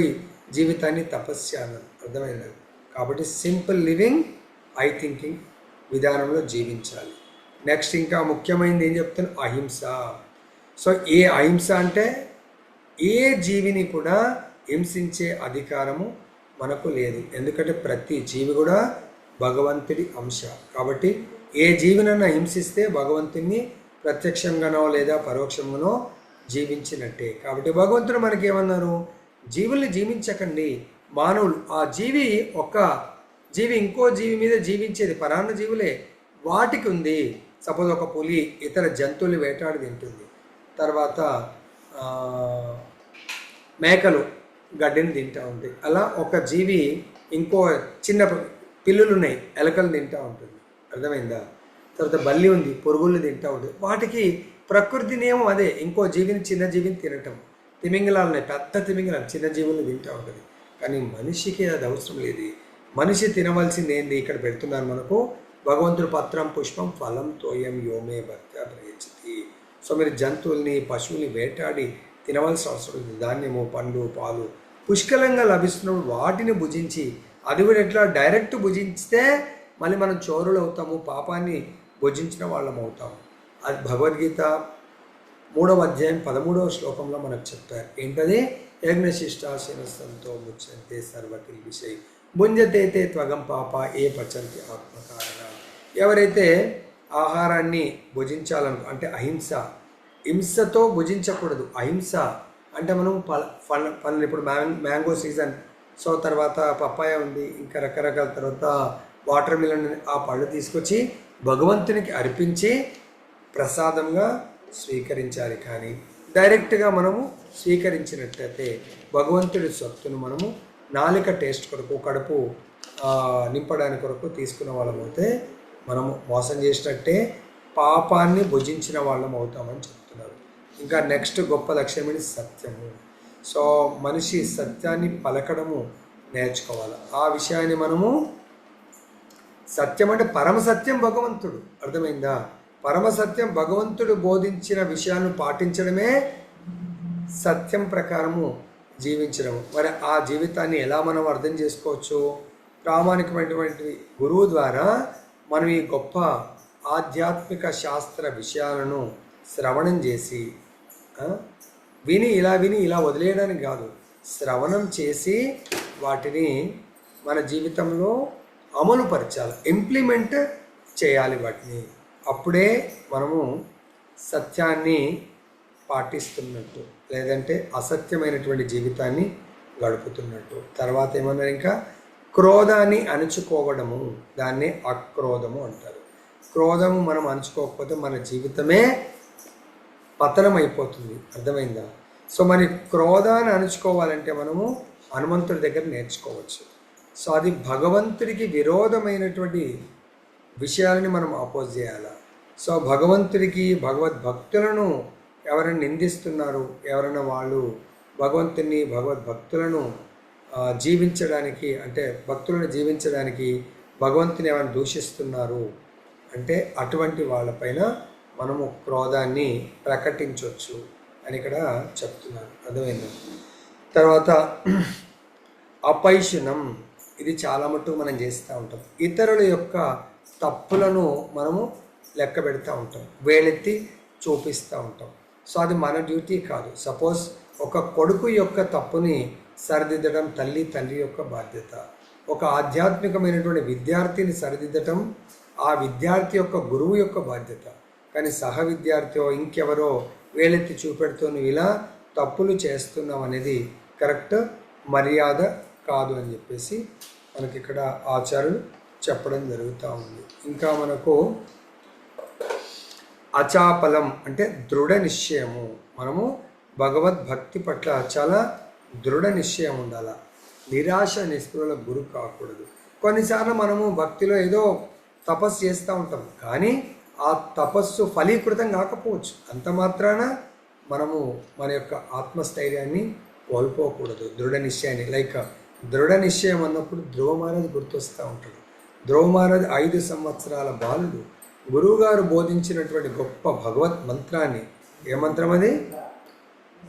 జీవితాన్ని తపస్య అన్నది. అర్థమైంది? కాబట్టి సింపుల్ లివింగ్, హై థింకింగ్ విధానంలో జీవించాలి. నెక్స్ట్ ఇంకా ముఖ్యమైనది ఏం చెప్తాను? అహింస. సో ఏ అహింస అంటే ఏ జీవిని కూడా హింసించే అధికారము మనకు లేదు. ఎందుకంటే ప్రతి జీవి కూడా భగవంతుడి అంశ. కాబట్టి ఏ జీవినన్నా హింసిస్తే భగవంతుని ప్రత్యక్షంగానో లేదా పరోక్షంగానో జీవించినట్టే. కాబట్టి భగవంతుడు మనకేమన్నారు? జీవుల్ని జీవించకండి. మానవులు ఆ జీవి ఒక జీవి ఇంకో జీవి మీద జీవించేది పరాన్న జీవులే వాటికి ఉంది. సపోజ్ ఒక పులి ఇతర జంతువులు వేటాడి తింటుంది. తర్వాత మేకలు గడ్డిని తింటూ ఉంటాయి. అలా ఒక జీవి ఇంకో చిన్న పిల్లులు ఉన్నాయి, ఎలకలు తింటూ ఉంటుంది. అర్థమైందా? తర్వాత బల్లి ఉంది, పురుగుల్ని తింటూ ఉంటుంది. వాటికి ప్రకృతి నియమం అదే, ఇంకో జీవిని చిన్న జీవిని తినటం. తిమింగలాలు ఉన్నాయి, పెద్ద తిమింగలాలు చిన్న జీవుల్ని తింటూ ఉంటుంది. కానీ మనిషికి అది అవసరం లేదు. మనిషి తినవలసింది ఏంది? ఇక్కడ పెడుతున్నారు మనకు భగవంతుడు పత్రం పుష్పం ఫలం తోయం యోమే భర్త ప్రయచ్చతి. సో మీరు జంతువుల్ని పశువుల్ని వేటాడి తినవలసిన అవసరం లేదు. ధాన్యము, పండు, పాలు పుష్కలంగా లభిస్తున్నప్పుడు వాటిని భుజించి, అది కూడా ఎట్లా డైరెక్ట్ భుజించితే మళ్ళీ మనం చోరులు అవుతాము, పాపాన్ని భుజించిన వాళ్ళం అవుతాము. అది భగవద్గీత 3వ అధ్యాయం 13వ శ్లోకంలో మనకు చెప్తారు. ఏంటది? యజ్ఞశిష్టాశీనస్తంతో ముచ్చంతే సర్వకిల్ విషయ భుంజతే త్వగం పాప ఏ పచంతి ఆత్మకారణ. ఎవరైతే ఆహారాన్ని భుజించాలను అంటే అహింస, హింసతో భుజించకూడదు. అహింస అంటే మనం పళ్ళు ఇప్పుడు మ్యాంగో సీజన్, సో తర్వాత పప్పాయ ఉంది, ఇంకా రకరకాల తర్వాత వాటర్ మిలన్, ఆ పళ్ళు తీసుకొచ్చి భగవంతునికి అర్పించి ప్రసాదంగా స్వీకరించాలి. కానీ డైరెక్ట్గా మనము స్వీకరించినట్లయితే భగవంతుడి సొత్తును మనము నాలిక టేస్ట్ కొరకు, కడుపు నింపడానికి కొరకు తీసుకున్న వాళ్ళం అయితే మనము మోసం చేసినట్టే, పాపాన్ని భుజించిన వాళ్ళం అవుతామని చెప్తున్నారు. ఇంకా నెక్స్ట్ గొప్ప లక్ష్యం ఏంటి? సత్యము. సో మనిషి సత్యాన్ని పలకడము నేర్చుకోవాలి. ఆ విషయాన్ని మనము సత్యం అంటే పరమసత్యం భగవంతుడు. అర్థమైందా? పరమసత్యం భగవంతుడు బోధించిన విషయాలను పాటించడమే సత్యం ప్రకారము జీవించడం. మరి ఆ జీవితాన్ని ఎలా మనం అర్థం చేసుకోవచ్చు? ప్రామాణికమైనటువంటి గురువు ద్వారా మనం ఈ గొప్ప ఆధ్యాత్మిక శాస్త్ర విషయాలను శ్రవణం చేసి విని ఇలా వదిలేయడానికి కాదు, శ్రవణం చేసి వాటిని మన జీవితంలో అమలు పరచాలి, ఇంప్లిమెంట్ చేయాలి వాటిని. అప్పుడే మనము సత్యాన్ని పాటిస్తున్నట్టు, లేదంటే అసత్యమైనటువంటి జీవితాన్ని గడుపుతున్నట్టు. తర్వాత ఏమన్నారు ఇంకా, క్రోధాన్ని అణుచుకోవడము, దాన్ని అక్రోధము అంటారు. క్రోధము మనం అణుచుకోకపోతే మన జీవితమే పతనం అయిపోతుంది. అర్థమైందా? సో మరి క్రోధాన్ని అణుచుకోవాలంటే మనము హనుమంతుడి దగ్గర నేర్చుకోవచ్చు. సో అది భగవంతుడికి విరోధమైనటువంటి విషయాలని మనం అపోజ్ చేయాలి. సో భగవంతుడికి, భగవద్భక్తులను ఎవరైనా నిందిస్తున్నారు, ఎవరైనా వాళ్ళు భగవంతుని, భగవద్భక్తులను జీవించడానికి, అంటే భక్తులను జీవించడానికి భగవంతుని ఎవరైనా దూషిస్తున్నారు అంటే అటువంటి వాళ్ళపైన మనము క్రోధాన్ని ప్రకటించవచ్చు అని ఇక్కడ చెప్తున్నారు. అర్థమైంది? తర్వాత అపైశునం, ఇది చాలా మటుకు మనం చేస్తూ ఉంటాం. ఇతరుల యొక్క తప్పులను మనము లెక్క పెడతా ఉంటాం, వేలెత్తి చూపిస్తూ ఉంటాం. సో అది మన డ్యూటీ కాదు. సపోజ్ ఒక కొడుకు యొక్క తప్పుని సరిదిద్దడం తండ్రి యొక్క బాధ్యత. ఒక ఆధ్యాత్మికమైనటువంటి విద్యార్థిని సరిదిద్దటం ఆ విద్యార్థి యొక్క గురువు యొక్క బాధ్యత. కానీ సహ విద్యార్థి ఇంకెవరో వేలెత్తి చూపెడుతూ నువ్వు ఇలా తప్పులు చేస్తున్నావు అనేది కరెక్ట్ మర్యాద కాదు అని చెప్పేసి మనకి ఇక్కడ ఆచార్యులు చెప్పడం జరుగుతూ ఉంది. ఇంకా మనకు అచాపలం అంటే దృఢ నిశ్చయము. మనము భగవద్భక్తి పట్ల చాలా దృఢ నిశ్చయం ఉండాలి. నిరాశ నిస్పృహలకు గురి కాకూడదు. కొన్నిసార్లు మనము భక్తిలో ఏదో తపస్సు చేస్తూ ఉంటాం, కానీ ఆ తపస్సు ఫలీకృతం కాకపోవచ్చు. అంత మాత్రాన మనము మన యొక్క ఆత్మస్థైర్యాన్ని కోల్పోకూడదు, దృఢ నిశ్చయాన్ని. లైక్ దృఢ నిశ్చయం అన్నప్పుడు ధ్రువ మహారాజ్ గుర్తొస్తూ ఉంటాడు. ధ్రువ మహారాజ్ 5 సంవత్సరాల బాలుడు. గురువుగారు బోధించినటువంటి గొప్ప భగవత్ మంత్రాన్ని, ఏ మంత్రం అది?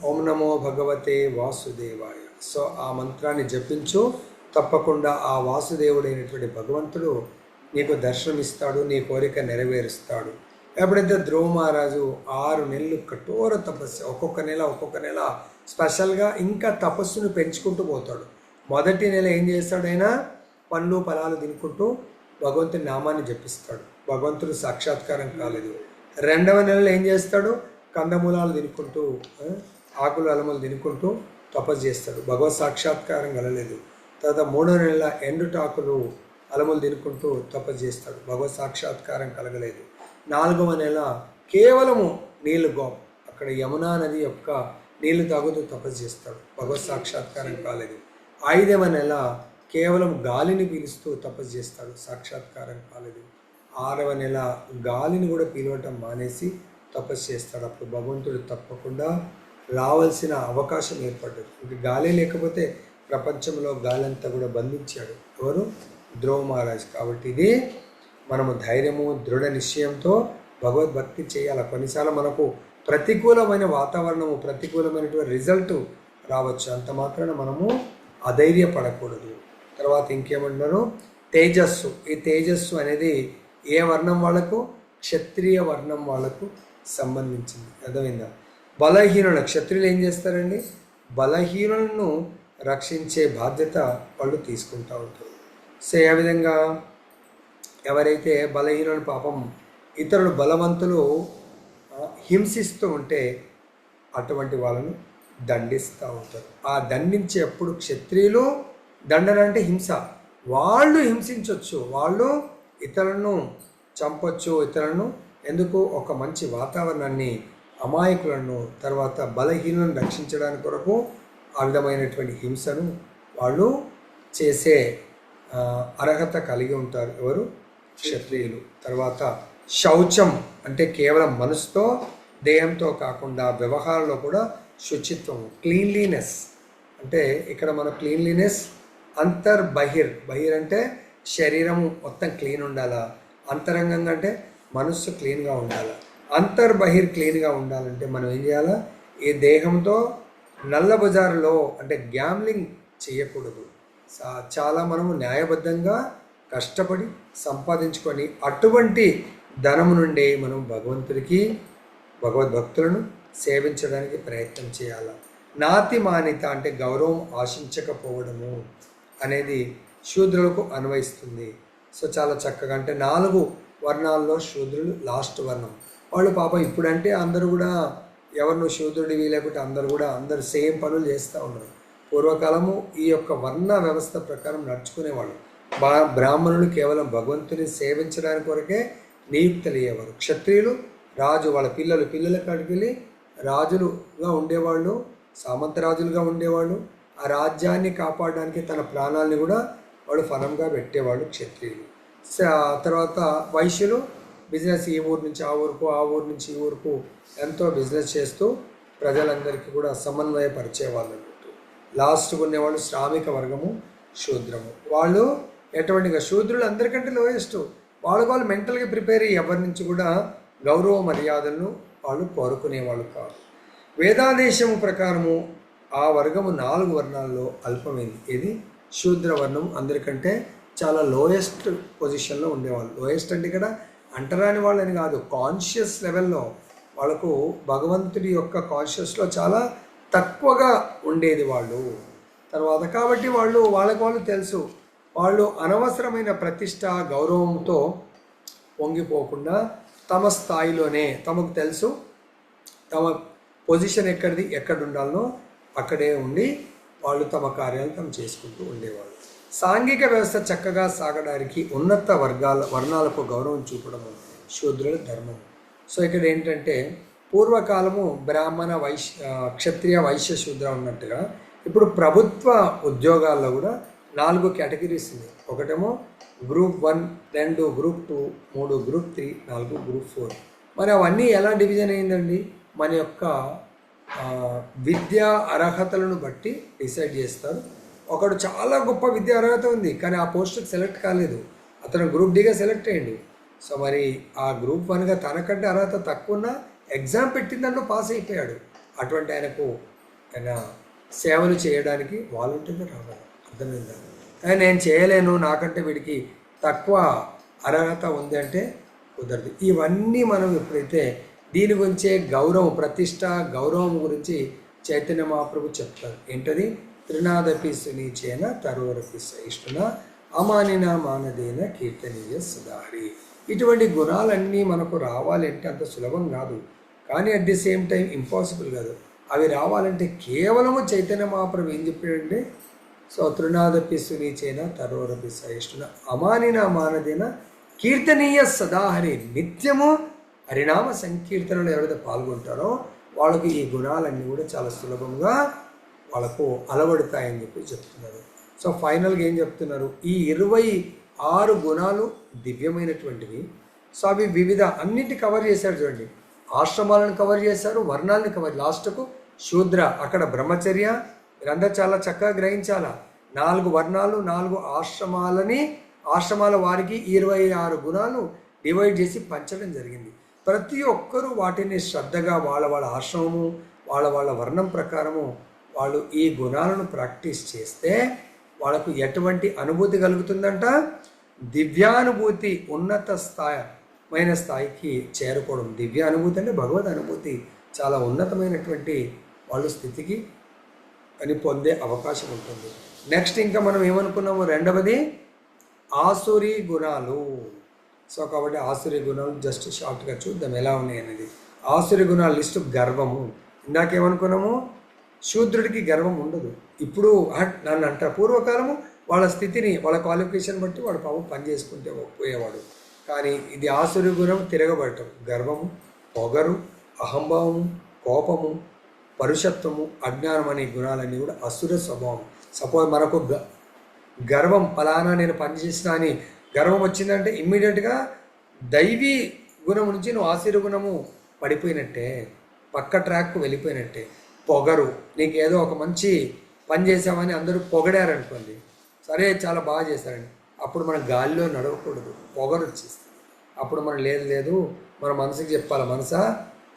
ఓం నమో భగవతే వాసుదేవాయ. సో ఆ మంత్రాన్ని జపించు, తప్పకుండా ఆ వాసుదేవుడైనటువంటి భగవంతుడు నీకు దర్శనమిస్తాడు, నీ కోరిక నెరవేరుస్తాడు. ఎప్పుడైతే ధ్రువ మహారాజు 6 నెలలు కఠోర తపస్సు, ఒక్కొక్క నెల స్పెషల్గా ఇంకా తపస్సును పెంచుకుంటూ పోతాడు. మొదటి నెల ఏం చేస్తాడు? ఆయన పండ్లు ఫలాలు తినుకుంటూ భగవంతుని నామాన్ని జపిస్తాడు. భగవంతుడు సాక్షాత్కారం కాలేదు. 2వ నెలలో ఏం చేస్తాడు? కందమూలాలు తినుకుంటూ, ఆకులు అలములు తినుకుంటూ తపస్సు చేస్తాడు. భగవత్ సాక్షాత్కారం కలలేదు. తర్వాత 3వ నెల ఎండుటాకులు అలములు తినుకుంటూ తపస్సు చేస్తాడు. భగవత్ సాక్షాత్కారం కలగలేదు. 4వ నెల కేవలము నీళ్లు అక్కడ యమునా నది యొక్క నీళ్లు తాగుతూ తపస్సు చేస్తాడు. భగవత్ సాక్షాత్కారం కాలేదు. 5వ నెల కేవలం గాలిని పీలుస్తూ తపస్సు చేస్తాడు. సాక్షాత్కారం కాలేదు. 6వ నెల గాలిని కూడా పీలవటం మానేసి తపస్సు చేస్తాడు. అప్పుడు భగవంతుడు తప్పకుండా రావాల్సిన అవకాశం ఏర్పడ్డది. ఇంక గాలి లేకపోతే ప్రపంచంలో గాలంతా కూడా బంధించాడు. ఎవరు? ధ్రువ మహారాజ్. కాబట్టి ఇది మనము ధైర్యము, దృఢ నిశ్చయంతో భగవద్భక్తి చేయాలి. కొన్నిసార్లు మనకు ప్రతికూలమైన వాతావరణము, ప్రతికూలమైనటువంటి రిజల్ట్ రావచ్చు. అంత మాత్రాన మనము అధైర్యపడకూడదు. తర్వాత ఇంకేమంటున్నారు? తేజస్సు. ఈ తేజస్సు అనేది ఏ వర్ణం వాళ్ళకు? క్షత్రియ వర్ణం వాళ్ళకు సంబంధించింది. అర్థమైందా? బలహీనుల, క్షత్రియులు ఏం చేస్తారండి? బలహీనులను రక్షించే బాధ్యత వాళ్ళు తీసుకుంటూ ఉంటారు. సో ఏ విధంగా? ఎవరైతే బలహీనులను, పాపం ఇతరులు బలవంతులు హింసిస్తూ ఉంటే అటువంటి వాళ్ళను దండిస్తూ ఉంటారు. ఆ దండించేప్పుడు క్షత్రియులు, దండన అంటే హింస, వాళ్ళు హింసించవచ్చు, వాళ్ళు ఇతరులను చంపొచ్చు. ఇతరులను ఎందుకు? ఒక మంచి వాతావరణాన్ని, అమాయకులను, తర్వాత బలహీనులను రక్షించడానికి కొరకు ఆ విధమైనటువంటి హింసను వాళ్ళు చేసే అర్హత కలిగి ఉంటారు. ఎవరు? క్షత్రియులు. తర్వాత శౌచం అంటే కేవలం మనసుతో, దేహంతో కాకుండా వ్యవహారంలో కూడా శుచిత్వం, క్లీన్లీనెస్. అంటే ఇక్కడ మన క్లీన్లీనెస్ బహిర్ అంటే శరీరం మొత్తం క్లీన్ ఉండాలా, అంతరంగంగా అంటే మనస్సు క్లీన్గా ఉండాలా. బహిర్ క్లీన్గా ఉండాలంటే మనం ఏం చేయాలా? ఈ దేహంతో నల్ల బజారులో అంటే గ్యామ్లింగ్ చేయకూడదు. చాలా మనము న్యాయబద్ధంగా కష్టపడి సంపాదించుకొని అటువంటి ధనము నుండి మనం భగవంతుడికి, భగవద్భక్తులను సేవించడానికి ప్రయత్నం చేయాలి. నాతి మానిత అంటే గౌరవం ఆశించకపోవడము అనేది శూద్రులకు అన్వయిస్తుంది. సో చాలా చక్కగా, అంటే 4 వర్ణాల్లో శూద్రులు లాస్ట్ వర్ణం. వాళ్ళు పాపం ఇప్పుడంటే అందరూ కూడా ఎవరు శూద్రుడివి లేకుంటే అందరూ సేమ్ పనులు చేస్తూ ఉన్నారు. పూర్వకాలము ఈ యొక్క వర్ణ వ్యవస్థ ప్రకారం నడుచుకునేవాళ్ళు. బ్రాహ్మణులు కేవలం భగవంతుని సేవించడానికి కొరకే నియుక్తులయ్యేవారు. క్షత్రియులు రాజు వాళ్ళ పిల్లల కాడికి వెళ్ళి రాజులుగా ఉండేవాళ్ళు, సామంతరాజులుగా ఉండేవాళ్ళు. ఆ రాజ్యాన్ని కాపాడడానికి తన ప్రాణాలని కూడా వాళ్ళు ఫలంగా పెట్టేవాళ్ళు క్షత్రియులు. తర్వాత వైశ్యులు బిజినెస్ ఈ ఊరు నుంచి ఆ ఊరుకు, ఆ ఊరు నుంచి ఈ ఊరుకు ఎంతో బిజినెస్ చేస్తూ ప్రజలందరికీ కూడా సమన్వయపరిచేవాళ్ళు అన్నట్టు. లాస్ట్గా ఉండేవాళ్ళు శ్రామిక వర్గము, శూద్రము. వాళ్ళు ఎటువంటిగా శూద్రులు అందరికంటే లోయెస్ట్. వాళ్ళు మెంటల్గా ప్రిపేర్ అయ్యి ఎవరి నుంచి కూడా గౌరవ మర్యాదలను వాళ్ళు కోరుకునేవాళ్ళు కాదు. వేదాదేశము ప్రకారము ఆ వర్గము 4 వర్ణాల్లో అల్పమైంది. ఇది శూద్ర వర్ణం అందరికంటే చాలా లోయెస్ట్ పొజిషన్లో ఉండేవాళ్ళు. లోయెస్ట్ అంటే ఇక్కడ అంటరాని వాళ్ళని కాదు, కాన్షియస్ లెవెల్లో వాళ్ళకు భగవంతుడి యొక్క కాన్షియస్లో చాలా తక్కువగా ఉండేది వాళ్ళు. తర్వాత కాబట్టి వాళ్ళకు తెలుసు, వాళ్ళు అనవసరమైన ప్రతిష్ట గౌరవంతో పొంగిపోకుండా తమ స్థాయిలోనే తమకు తెలుసు తమ పొజిషన్ ఎక్కడ ఉండాలనో అక్కడే ఉండి వాళ్ళు తమ కార్యాలు తమ చేసుకుంటూ ఉండేవాళ్ళు. సాంఘిక వ్యవస్థ చక్కగా సాగడానికి ఉన్నత వర్ణాలకు గౌరవం చూపడం శూద్రుల ధర్మం. సో ఇక్కడ ఏంటంటే పూర్వకాలము బ్రాహ్మణ క్షత్రియ వైశ్య శూద్ర ఉన్నట్టుగా ఇప్పుడు ప్రభుత్వ ఉద్యోగాల్లో కూడా 4 కేటగిరీస్ ఉంది. ఒకటేమో గ్రూప్ 1, 2 గ్రూప్ 2, 3 గ్రూప్ 3, 4 గ్రూప్ 4. మరి అవన్నీ ఎలా డివిజన్ అయిందండి? మన యొక్క విద్యా అర్హతలను బట్టి డిసైడ్ చేస్తారు. ఒకడు చాలా గొప్ప విద్యా అర్హత ఉంది కానీ ఆ పోస్ట్కి సెలెక్ట్ కాలేదు, అతను గ్రూప్ డిగా సెలెక్ట్ అయ్యిండు. సో మరి ఆ గ్రూప్ 1గా తనకంటే అర్హత తక్కువ ఉన్న ఎగ్జామ్ పెట్టిన దాంట్లో పాస్ అయిపోయాడు. అటువంటి ఆయన సేవలు చేయడానికి వాలంటీర్గా రావాలి. అర్థమైందా? కానీ నేను చేయలేను, నాకంటే వీడికి తక్కువ అర్హత ఉంది అంటే కుదరదు. ఇవన్నీ మనం ఎప్పుడైతే దీని గురించే ప్రతిష్ట గౌరవం గురించి చైతన్య మహాప్రభు చెప్తారు. ఏంటది? త్రినాదపి సునీచేన తరువరపి సహిష్ణున అమానిన మానదేన కీర్తనీయ సుధారి. ఇటువంటి గుణాలన్నీ మనకు రావాలంటే అంత సులభం కాదు, కానీ at the same time impossible కాదు. అవి రావాలంటే కేవలము చైతన్య మహాప్రభు ఏం చెప్పాడంటే, సో త్రినాదపి సునీచేన తరువరపి సహిష్ణున అమానిన మానదేన కీర్తనీయ సదాహరి. నిత్యము హరినామ సంకీర్తనలు ఎవరైతే పాల్గొంటారో వాళ్ళకి ఈ గుణాలన్నీ కూడా చాలా సులభంగా వాళ్ళకు అలవడతాయని చెప్తున్నారు. సో ఫైనల్గా ఏం చెప్తున్నారు? ఈ 26 గుణాలు దివ్యమైనటువంటివి. సో అవి వివిధ అన్నింటి కవర్ చేశారు. చూడండి, ఆశ్రమాలను కవర్ చేశారు, వర్ణాలను కవర్, లాస్ట్కు శూద్ర, అక్కడ బ్రహ్మచర్య. మీరందరూ చాలా చక్కగా గ్రహించాలా. 4 వర్ణాలు, 4 ఆశ్రమాల వారికి 26 గుణాలు డివైడ్ చేసి పంచడం జరిగింది. ప్రతి ఒక్కరూ వాటిని శ్రద్ధగా వాళ్ళ ఆశ్రమము వాళ్ళ వర్ణం ప్రకారము వాళ్ళు ఈ గుణాలను ప్రాక్టీస్ చేస్తే వాళ్ళకు ఎటువంటి అనుభూతి కలుగుతుందంట? దివ్యానుభూతి, ఉన్నత స్థాయికి చేరుకోవడం. దివ్య అనుభూతి అంటే భగవద్ అనుభూతి, చాలా ఉన్నతమైనటువంటి వాళ్ళు స్థితికి అని పొందే అవకాశం ఉంటుంది. నెక్స్ట్ ఇంకా మనం ఏమనుకున్నాము? రెండవది ఆసురీ గుణాలు. సో కాబట్టి ఆసురీ గుణాలు జస్ట్ షార్ట్గా చూద్దాం ఎలా ఉన్నాయి అనేది. ఆసురీ గుణాల లిస్టు గర్వము. ఇందాకేమనుకున్నాము? శూద్రుడికి గర్వం ఉండదు. ఇప్పుడు నన్ను అంటారు, పూర్వకాలము వాళ్ళ స్థితిని వాళ్ళ క్వాలిఫికేషన్ బట్టి వాడు పాపం పని చేసుకుంటే పోయేవాడు. కానీ ఇది ఆసురీ గుణం తిరగబడటం. గర్వము, పొగరు, అహంభావము, కోపము, పరుషత్వము, అజ్ఞానం అనే గుణాలన్నీ కూడా అసుర స్వభావం. సపోజ్ మనకు గర్వం, ఫలానా నేను పనిచేసిన అని గర్వం వచ్చిందంటే ఇమ్మీడియట్గా దైవీ గుణం నుంచి నువ్వు ఆసురీ గుణము పడిపోయినట్టే, పక్క ట్రాక్కు వెళ్ళిపోయినట్టే. పొగరు, నీకు ఏదో ఒక మంచి పని చేసామని అందరూ పొగడారనుకోండి, సరే చాలా బాగా చేశారండి, అప్పుడు మనం గాలిలో నడవకూడదు, పొగరు వచ్చేస్తుంది. అప్పుడు మనం లేదు మన మనసుకి చెప్పాలి, మనసా.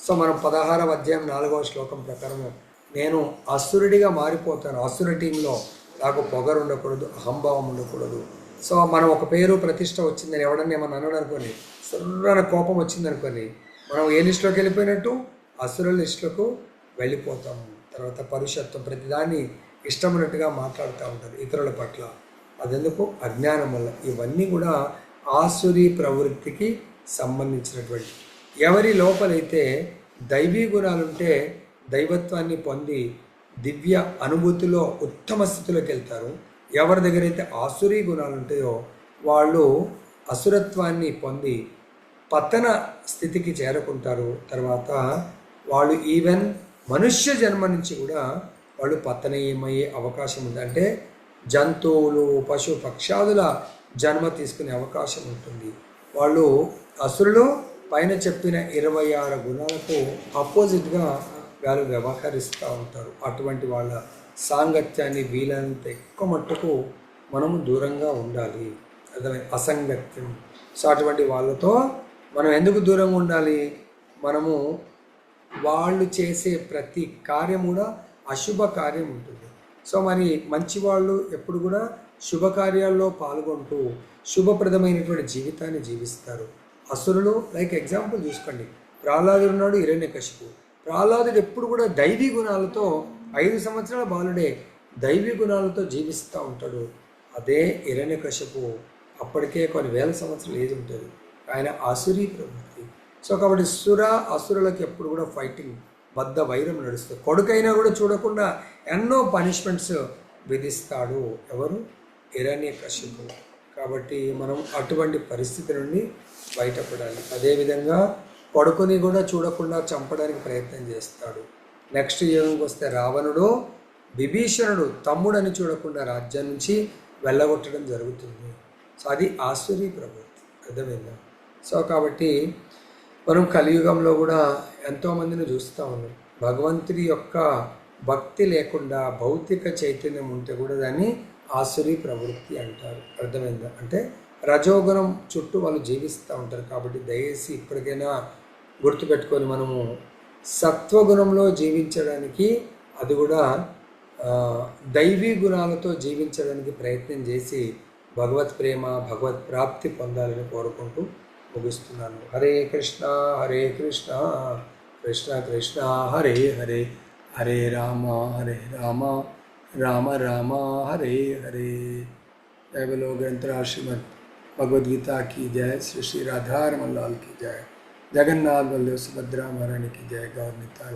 సో మనం 16వ అధ్యాయం 4వ శ్లోకం ప్రకారము నేను అసురుడిగా మారిపోతాను. అసుర టీంలో నాకు పొగరు ఉండకూడదు, అహంభావం ఉండకూడదు. సో మనం ఒక పేరు ప్రతిష్ట వచ్చిందని ఎవడన్నా ఏమన్నా అన్నాడు అనుకోండి, సర్రన కోపం వచ్చిందనుకోండి, మనం ఏ లిస్టులోకి వెళ్ళిపోయినట్టు? అసురుల లిస్టులకు వెళ్ళిపోతాము. తర్వాత పరుషత్వం, ప్రతిదాన్ని ఇష్టమైనట్టుగా మాట్లాడుతూ ఉంటారు ఇతరుల పట్ల. అదెందుకు? అజ్ఞానం వల్ల. ఇవన్నీ కూడా ఆసురీ ప్రవృత్తికి సంబంధించినటువంటి. ఎవరి లోపలైతే దైవీ గుణాలుంటే దైవత్వాన్ని పొంది దివ్య అనుభూతిలో ఉత్తమ స్థితిలోకి వెళ్తారు. ఎవరి దగ్గర అయితే ఆసురీ గుణాలు ఉంటాయో వాళ్ళు అసురత్వాన్ని పొంది పతన స్థితికి చేరుకుంటారు. తర్వాత వాళ్ళు ఈవెన్ మనుష్య జన్మ నుంచి కూడా వాళ్ళు పతనీయమయ్యే అవకాశం ఉంది. అంటే జంతువులు, పశు పక్షాదుల జన్మ తీసుకునే అవకాశం ఉంటుంది. వాళ్ళు అసురులు పైన చెప్పిన 26 గుణాలకు ఆపోజిట్గా వాళ్ళు వ్యవహరిస్తూ ఉంటారు. అటువంటి వాళ్ళ సాంగత్యాన్ని వీలైనంత ఎక్కువ మట్టుకు మనము దూరంగా ఉండాలి. అర్థమైంది? అసంగత్యం. సో అటువంటి వాళ్ళతో మనం ఎందుకు దూరంగా ఉండాలి? మనము వాళ్ళు చేసే ప్రతి కార్యం కూడా అశుభ కార్యం ఉంటుంది. సో మరి మంచి వాళ్ళు ఎప్పుడు కూడా శుభకార్యాల్లో పాల్గొంటూ శుభప్రదమైనటువంటి జీవితాన్ని జీవిస్తారు. అసురులు లైక్ ఎగ్జాంపుల్ చూసుకోండి, ప్రహ్లాదుడు ఉన్నాడు, హిరణ్యకశిపు. ప్రహ్లాదుడు ఎప్పుడు కూడా దైవీ గుణాలతో 5 సంవత్సరాల బాలుడే దైవీ గుణాలతో జీవిస్తూ ఉంటాడు. అదే హిరణ్యకశిపు అప్పటికే కొన్ని వేల సంవత్సరాలు ఏది ఉంటుంది, ఆయన ఆసురీ ప్రవృత్తి. సో కాబట్టి అసురులకు ఎప్పుడు కూడా ఫైటింగ్, బద్ధ వైరం నడుస్తుంది. కొడుకైనా కూడా చూడకుండా ఎన్నో పనిష్మెంట్స్ విధిస్తాడు. ఎవరు? హిరణ్యకశిపు. కాబట్టి మనం అటువంటి పరిస్థితి నుండి బయటపడాలి. అదేవిధంగా కొడుకుని కూడా చూడకుండా చంపడానికి ప్రయత్నం చేస్తాడు. నెక్స్ట్ యుగంకి వస్తే రావణుడు విభీషణుడు తమ్ముడని చూడకుండా రాజ్యం నుంచి వెళ్ళగొట్టడం జరుగుతుంది. సో అది ఆసురీ ప్రవృత్తి. అర్థమైందా? సో కాబట్టి మనం కలియుగంలో కూడా ఎంతోమందిని చూస్తూ ఉన్నాం. భగవంతుడి యొక్క భక్తి లేకుండా భౌతిక చైతన్యం ఉంటే కూడా దాన్ని ఆసురీ ప్రవృత్తి అంటారు. అర్థమైందా? అంటే రజోగుణం చుట్టూ వాళ్ళు జీవిస్తూ ఉంటారు. కాబట్టి దయచేసి ఇప్పటికైనా గుర్తుపెట్టుకొని మనము సత్వగుణంలో జీవించడానికి, అది కూడా దైవీ గుణాలతో జీవించడానికి ప్రయత్నం చేసి భగవత్ ప్రేమ, భగవత్ ప్రాప్తి పొందాలని కోరుకుంటూ ముగిస్తున్నాను. హరే కృష్ణ కృష్ణ కృష్ణ హరే హరే, హరే రామ రామ రామ హరే హరే. जय बोलो ग्रंथराज श्रीमद् भगवद गीता की जय। श्री श्री राधा रमन लाल की जय। जगन्नाथ बलदेव सुभद्रा महारानी की जय। गौर निताय।